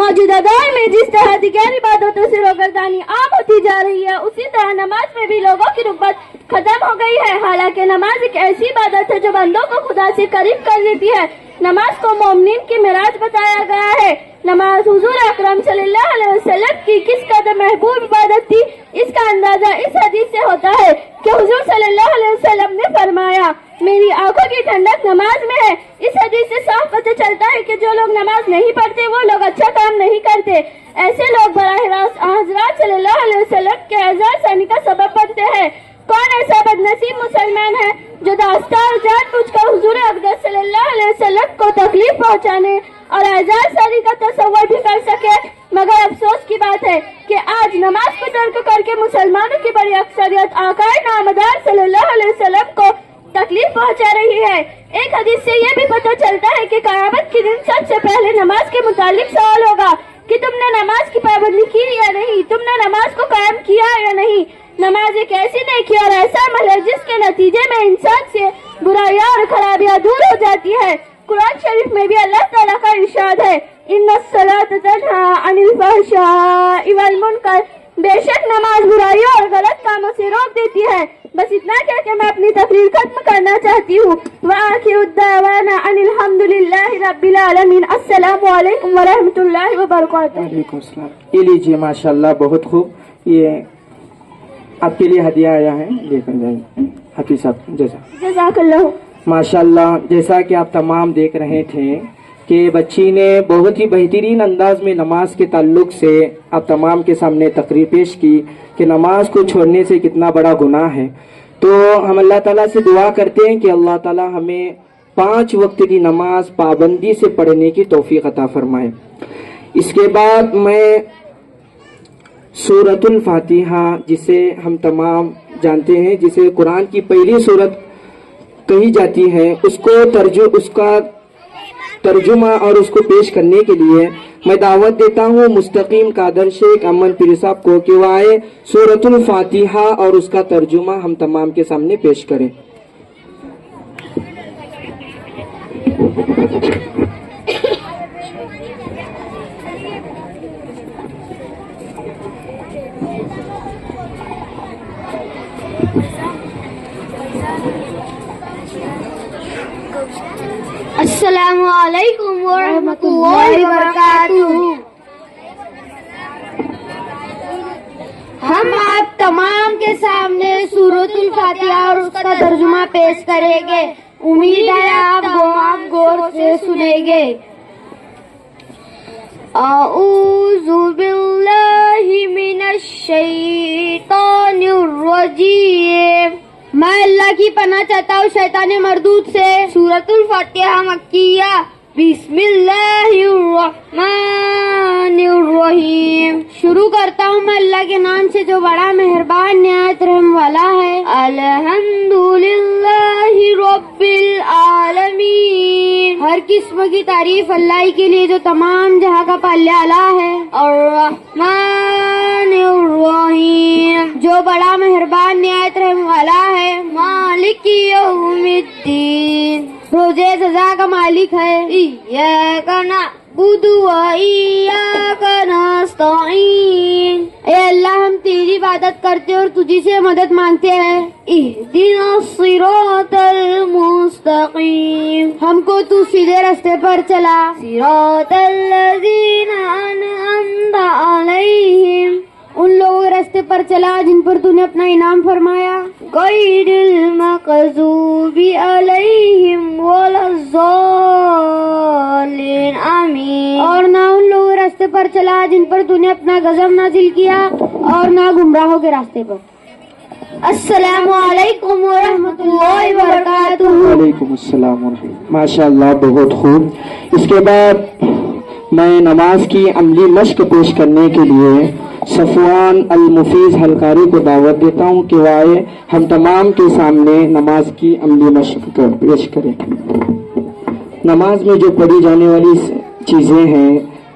موجودہ دور میں جس طرح دیگر عبادتوں سے روگردانی عام ہوتی جا رہی ہے، اسی طرح نماز میں بھی لوگوں کی رغبت ختم ہو گئی ہے۔ حالانکہ نماز ایک ایسی عبادت ہے جو بندوں کو خدا سے قریب کر دیتی ہے۔ نماز کو مومنین کی معراج بتایا گیا ہے۔ نماز حضور اکرم صلی اللہ علیہ وسلم کی کس قدر محبوب عبادت تھی، اس کا اندازہ اس حدیث سے ہوتا ہے کہ حضور صلی اللہ علیہ وسلم نے فرمایا، میری آنکھوں کی ٹھنڈک نماز میں ہے۔ اس حدیث سے صاف پتہ چلتا ہے کہ جو لوگ نماز نہیں پڑھتے وہ لوگ اچھا کام نہیں کرتے۔ ایسے لوگ براہ راست حضرات صلی اللہ علیہ وسلم کے اعزاز ثانی کا سبب بنتے ہیں۔ کون ایسا بدنصیب مسلمان ہے جو داستہ اور جان بوجھ کر حضور اقدس صلی اللہ علیہ وسلم کو تکلیف پہنچانے اور اعزاز ثانی کا تصور بھی کر سکے؟ مگر افسوس کی بات ہے کہ آج نماز کو ترک کر کے مسلمانوں کی بڑی اکثریت آقائے نامدار صلی اللہ علیہ وسلم کو تکلیف پہنچا رہی ہے۔ ایک حدیث سے یہ بھی پتہ چلتا ہے کہ قیامت کے دن سب سے پہلے نماز کے متعلق سوال ہوگا کہ تم نے نماز کی پابندی کی یا نہیں، تم نے نماز کو قائم کیا یا نہیں۔ نماز ایک ایسی نیکی اور ایسا عمل ہے جس کے نتیجے میں انسان سے برائیاں اور خرابیاں دور ہو جاتی ہے۔ قرآن شریف میں بھی اللہ تعالیٰ کا ارشاد ہے، ان الصلاۃ تنہی عن الفحشاء والمنکر، بے شک نماز برائیوں اور غلط کاموں سے روک دیتی ہے۔ بس اتنا کہہ کے میں اپنی تقریر ختم کرنا چاہتی ہوں۔ وآخر الدعوانا ان الحمد للہ رب العالمین۔ السلام علیکم ورحمۃ اللہ وبرکاتہ۔ وعلیکم السلام۔ یہ لیجیے، ماشاءاللہ بہت خوب، یہ آپ کے لیے ہدیہ آیا ہے، لے کر جائیں حفیظ صاحب۔ جزاک اللہ۔ ماشاءاللہ، جیسا کہ آپ تمام دیکھ رہے تھے کہ بچی نے بہت ہی بہترین انداز میں نماز کے تعلق سے آپ تمام کے سامنے تقریر پیش کی کہ نماز کو چھوڑنے سے کتنا بڑا گناہ ہے۔ تو ہم اللہ تعالیٰ سے دعا کرتے ہیں کہ اللہ تعالیٰ ہمیں 5 وقت کی نماز پابندی سے پڑھنے کی توفیق عطا فرمائے۔ اس کے بعد میں سورۃ الفاتحہ، جسے ہم تمام جانتے ہیں، جسے قرآن کی پہلی سورت کہی جاتی ہے، اس کا ترجمہ اور اس کو پیش کرنے کے لیے میں دعوت دیتا ہوں مستقیم قادر شیخ امن پیر صاحب کو کہ وہ آئے سورۃ الفاتحہ اور اس کا ترجمہ ہم تمام کے سامنے پیش کریں۔ السلام علیکم ورحمۃ اللہ وبرکاتہ۔ ہم آپ تمام کے سامنے سورۃ الفاتحہ اور اس کا ترجمہ پیش کریں گے۔ امید ہے آپ غور سے سنیں گے۔ اعوذ باللہ من الشیطان الرجیم، میں اللہ کی پناہ چاہتا ہوں شیطان مردود سے۔ سورۃ الفاتحہ مکیہ۔ بسم اللہ الرحمن الرحیم۔ شروع کرتا ہوں میں اللہ کے نام سے جو بڑا مہربان نہایت رحم والا ہے۔ الحمدللہ رب العالمین، ہر ہر قسم کی تعریف اللہ ہی کے لیے جو تمام جہاں کا پالنے والا ہے. الرحمن الرحیم جو بڑا مہربان نہایت رحم والا ہے. مالک یوم الدین روزے سزا کا مالک ہے. ایاک نعبد و ایاک نستعین اے اللہ ہم تیری عبادت کرتے اور تجھی سے مدد مانگتے ہیں. اہدنا الصراط المستقیم ہم کو تو سیدھے راستے پر چلا. صراط الذین انعمت علیہم ان لوگوں کے راستے پر چلا جن پر تو نے اپنا انعام فرمایا. غیر المغضوب علیہم ولا الضالین آمین اور نہ ان لوگوں کے راستے پر چلا جن پر تو نے اپنا غضب نازل کیا اور نہ گمراہوں کے راستے پر. السلام علیکم ورحمۃ اللہ وبرکاتہ. وعلیکم السلام ورحمۃ. ماشاء اللہ بہت خوب. اس کے بعد میں نماز کی عملی مشق پیش کرنے کے لیے صفوان المفیز حلقاری کو دعوت دیتا ہوں کہ وہ آئے ہم تمام کے سامنے نماز کی عملی مشق پیش کریں. نماز میں جو پڑھی جانے والی چیزیں ہیں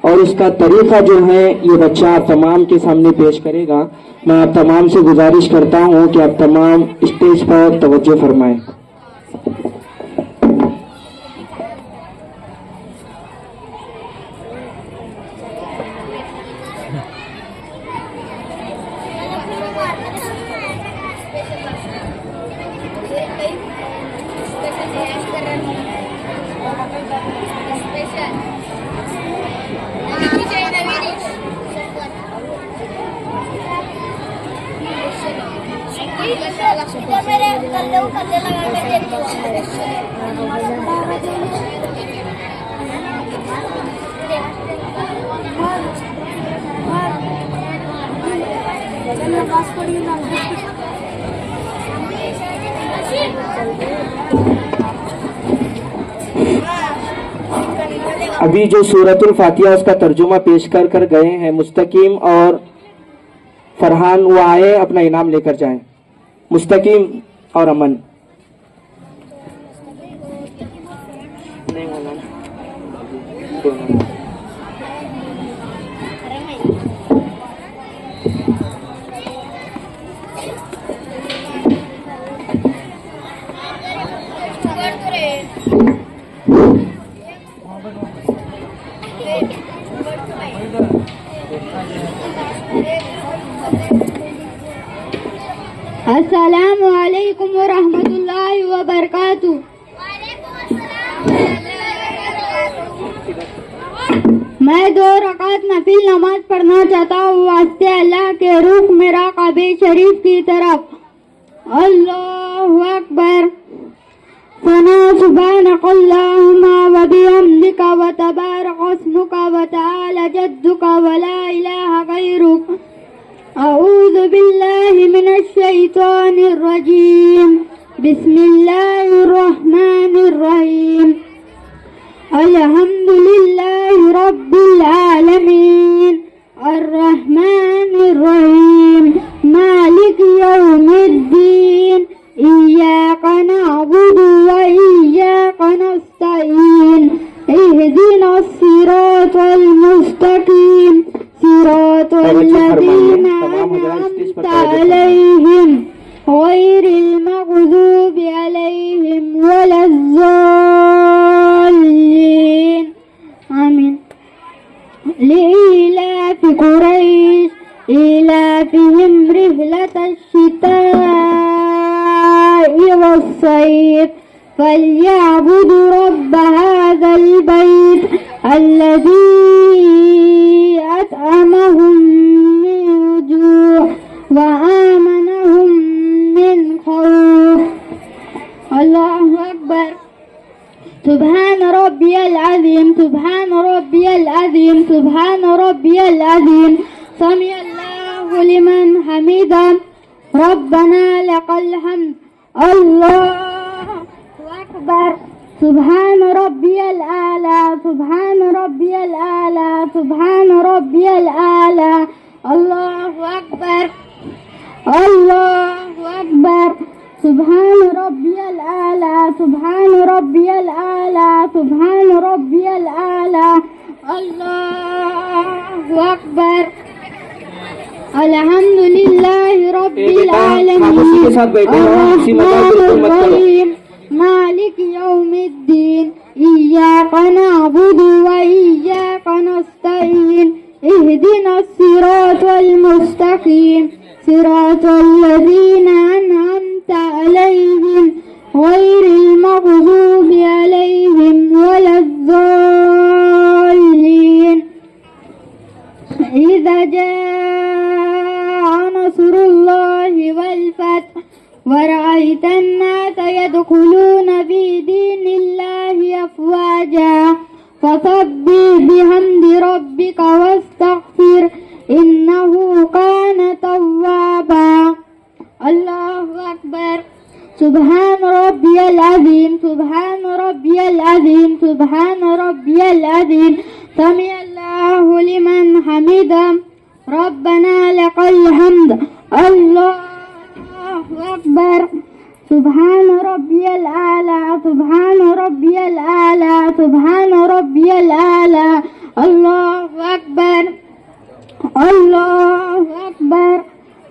اور اس کا طریقہ جو ہے یہ بچہ آپ تمام کے سامنے پیش کرے گا. میں آپ تمام سے گزارش کرتا ہوں کہ آپ تمام اسٹیج پر توجہ فرمائیں. ابھی جو سورۃ الفاتحہ اس کا ترجمہ پیش کر گئے ہیں مستقیم اور فرحان وہ آئے اپنا انعام لے کر جائیں. مستقیم اور امن. السلام علیکم ورحمۃ اللہ وبرکاتہ. میں 2 رکعت نفل نماز پڑھنا چاہتا ہوں واسطے اللہ کے رخ میرا کعبہ شریف کی طرف. اللہ اکبر. ثنا سبحانک اللہم وبحمدک وتبارک اسمک وتعالی جدک ولا الہ غیرک. اعوذ باللہ من الشیطان الرجیم. بسم اللہ الرحمن الرحیم. الحمد للہ رب العالمین الرحمن الرحیم مالک یوم الدین ایاک نعبد و ایاک نستعین اہدنا الصراط المستقیم صراط الذین انعمت علیہم غیر المغضوب علیہم ولا الضالین آمین. لإيلاف قريش إيلافهم رحلة الشتاء والصيف فليعبدوا رب هذا البيت الذي أطعمهم من جوع وآمنهم من خوف. الله أكبر. سبحان ربي العظيم سبحان ربي العظيم سبحان ربي العظيم سمع الله لمن حمده ربنا لك الحمد. الله أكبر. سبحان ربي الأعلى سبحان ربي الأعلى سبحان ربي الأعلى. الله أكبر الله أكبر. سبحان ربي الأعلى سبحان ربي الأعلى سبحان ربي الأعلى الله أكبر الحمد لله رب خاموشی کے ساتھ بیٹھے العالمين رہو، کسی مذاق بالکل مت کرو۔ الرحيم مالك يوم الدين إياك نعبد وإياك نستعين اهدنا الصراط المستقيم صراط الذين أنعمت عليهم غير المغضوب عليهم ولا الضالين إذا جاء نصر الله والفتح ورأيت الناس يدخلون في دين الله أفواجا فسبح بحمد ربك واستغفر إنه كان توابا الله أكبر سبحان ربي العظيم سبحان ربي العظيم سبحان ربي العظيم سمع الله لمن حمده ربنا لك الحمد الله أكبر سبحان ربي الأعلى سبحان ربي الأعلى سبحان ربي الأعلى الله أكبر الله أكبر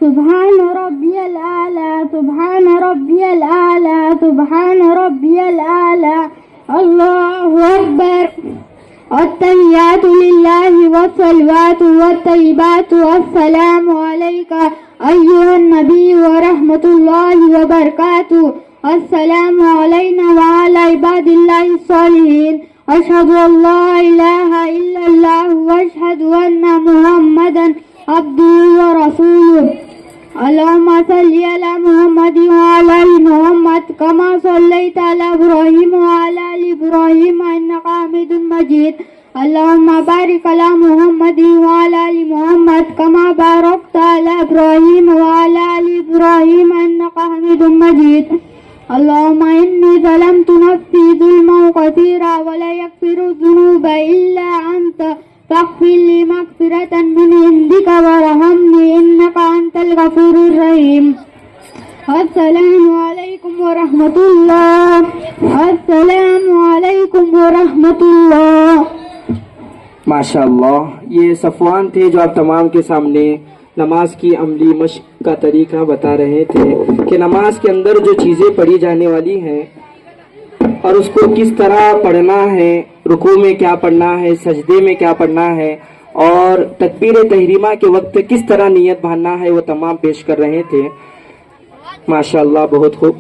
سبحان ربي الأعلى سبحان ربي الأعلى سبحان ربي الأعلى الله أكبر التحيات لله والصلوات والطيبات والسلام عليك أيها النبي ورحمة الله وبركاته السلام علينا وعلى عباد الله الصالحين أشهد أن لا إله إلا الله وأشهد أن محمدا عبده ورسوله اللهم صل على محمد وعلى آل محمد كما صليت على إبراهيم وعلى آل إبراهيم إنك حميد مجيد اللهم بارك على محمد وعلى آل محمد كما باركت على إبراهيم وعلى آل إبراهيم إنك حميد مجيد اللهم إني ظلمت نفسي ظلما كثيرا ولا يغفر الذنوب إلا أنت فاغفر لي مغفرة من عندك وارحمني إنك أنت الغفور الرحيم السلام عليكم ورحمة الله السلام عليكم ورحمة الله ماشاءاللہ، یہ صفوان تھے جو آپ تمام کے سامنے نماز کی عملی مشق کا طریقہ بتا رہے تھے کہ نماز کے اندر جو چیزیں پڑھی جانے والی ہیں اور اس کو کس طرح پڑھنا ہے، رکوع میں کیا پڑھنا ہے، سجدے میں کیا پڑھنا ہے، اور تکبیر تحریمہ کے وقت کس طرح نیت باندھنا ہے، وہ تمام پیش کر رہے تھے۔ ماشاءاللہ، بہت خوب۔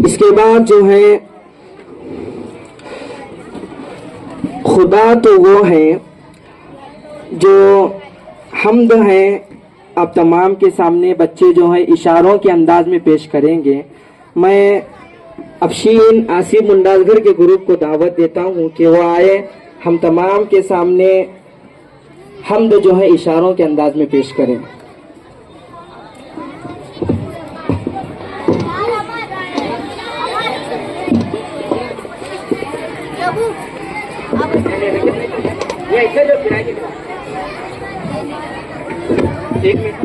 اس کے بعد جو ہے خدا تو وہ ہے جو حمد ہے، آپ تمام کے سامنے بچے جو ہیں اشاروں کے انداز میں پیش کریں گے۔ میں افشین آصف منڈازگر کے گروپ کو دعوت دیتا ہوں کہ وہ آئے، ہم تمام کے سامنے حمد جو ہے اشاروں کے انداز میں پیش کریں۔ ایک منٹ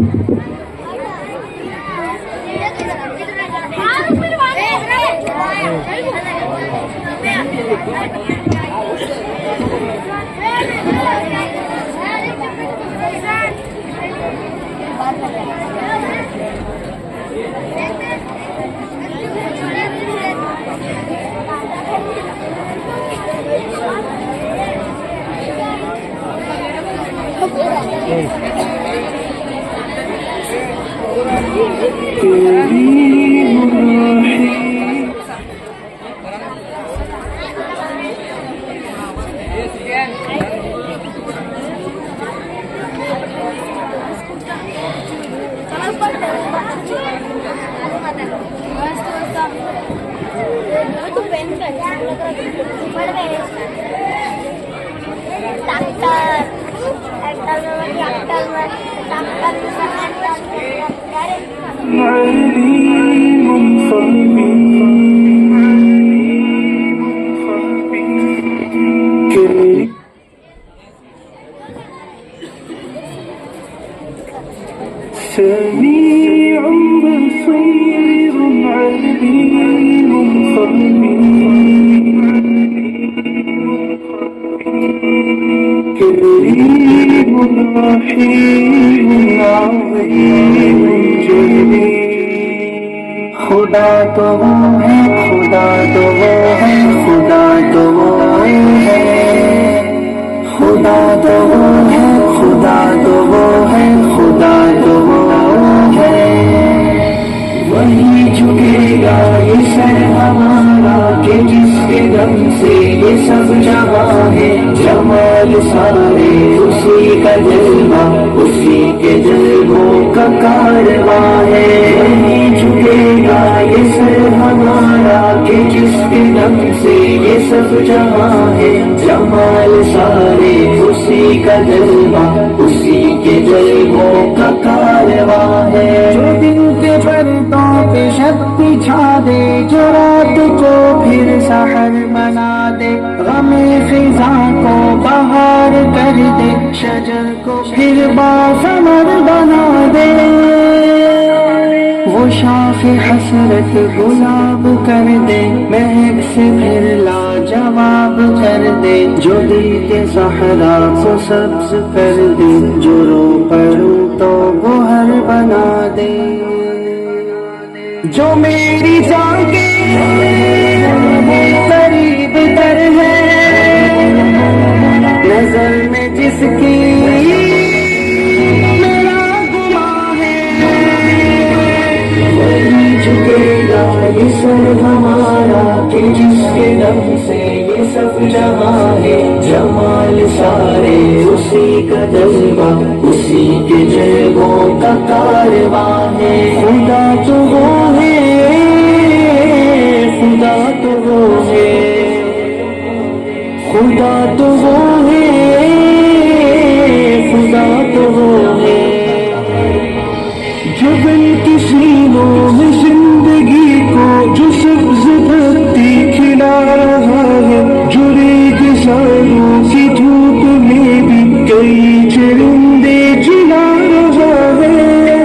سميع بصير عليم خبير كريم رحيم عظيم جليل خدا تو وہ ہے خدا تو وہ ہے خدا تو وہ ہے خدا تو وہ ہے خدا تو وہ ہے خدا تو وہ ہے وہی جھکے گا یہ سر ہمارا کہ جس کے دم سے یہ سب جہاں ہے جمال سارے اسی کا جلوہ اسی کے جلووں کا کارواں ہے وہی جھکے گا یہ سر ہمارا کہ جس کے دم سے یہ سب جہاں ہے جمال سارے اسی کا جلوہ اسی کے جلووں کا کارواں ہے جو دن کے پردوں پہ شب بچھا دے جو رات کو پھر سحر بنا دے غم خزاں کو بہار کر دے شجر کو پھر باثمر بنا دے وہ شاخ حسرت گلاب کر دے مہک سے پھر لاجواب کر دے جو دل کے صحرا کو سبز کر دے جو رو پڑوں تو گوہر بنا دے جو میری جان کے قریب تر ہے نظر میں جس کی میرا گناہ ہے وہی جھکے گا یہ سر ہمارا کہ جس کے دم سے یہ سب جہاں ہے جمال سارے اسی کا جلوہ اسی کے جلووں کا کارواں ہے خدا تو وہ ہے خدا تو وہ ہے خدا تو وہ ہے خدا تو وہ ہے جو بن کی سینوں میں زندگی کو جو سبز پتی کھلا رہا ہے جو ریگ سالوں کی دھوپ میں بھی کئی چرندے جلا رہا ہے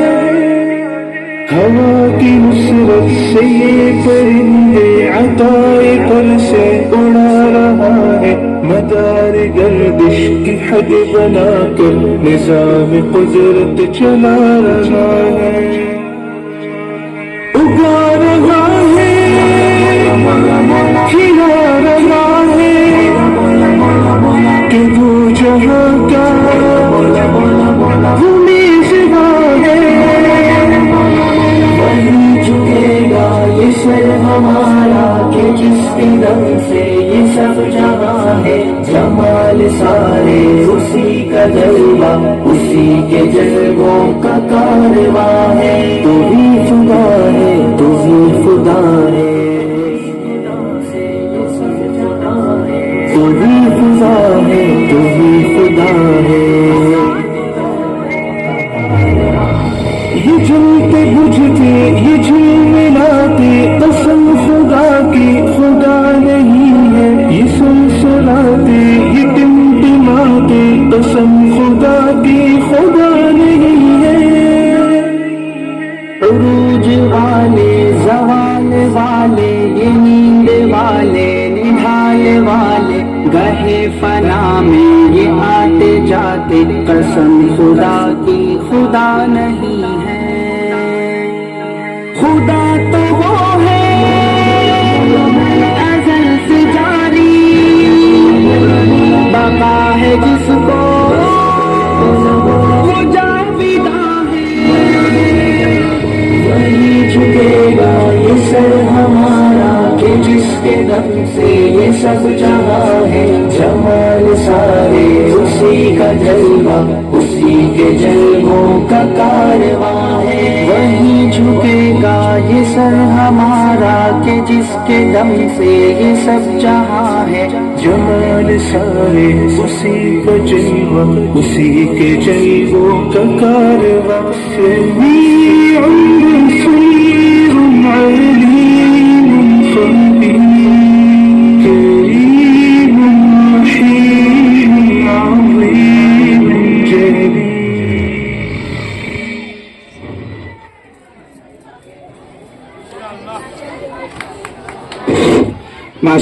ہوا کی نصرت سے یہ پرندے عطائے پر سے اڑا رہا ہے مدار گردش کی حد بنا کر نظام قدرت چلا رہا ہے اگا رہا ہے کھلا رہا ہے کہ وہ جہاں کا وہ میزباں ہے وہی جھکے گا یہ سر ہمارا کہ جس کے دم سے یہ سب جہاں ہے جمال سارے اسی کا جلوہ اسی کے جلووں کا کارواں ہے تو ہی خدا ہے تو ہی خدا ہے تو ہی خدا ہے تو ہی خدا ہے یہ جلتے بجھتے یہ جھلملاتے قسم خدا کی خدا نہیں ہے یہ سلسلاتے یہ ٹمٹماتے قسم خدا کی خدا نہیں ہے عروج والے زوال والے یہ نیند والے نہال والے گہے فنا میں یہ آتے جاتے قسم خدا کی خدا نہیں ہے خدا تو وہ ہے ازل سے جاری بقا ہے جس کو وہ جاویدہ ہے وہی جھکے گا یہ سر ہمارا کہ جس کے دم سے یہ سب جہاں ہے جمال سارے اسی کا جلوہ اسی کے جلووں کا کارواں ہے وہی جھکے گا یہ سر ہمارا کہ جس کے دم سے یہ سب جہاں ہے جمال سارے اسی کا جلوہ اسی کے جلووں کا کارواں سمیع بصیر علیم خبیر کریم رحیم عظیم جلیل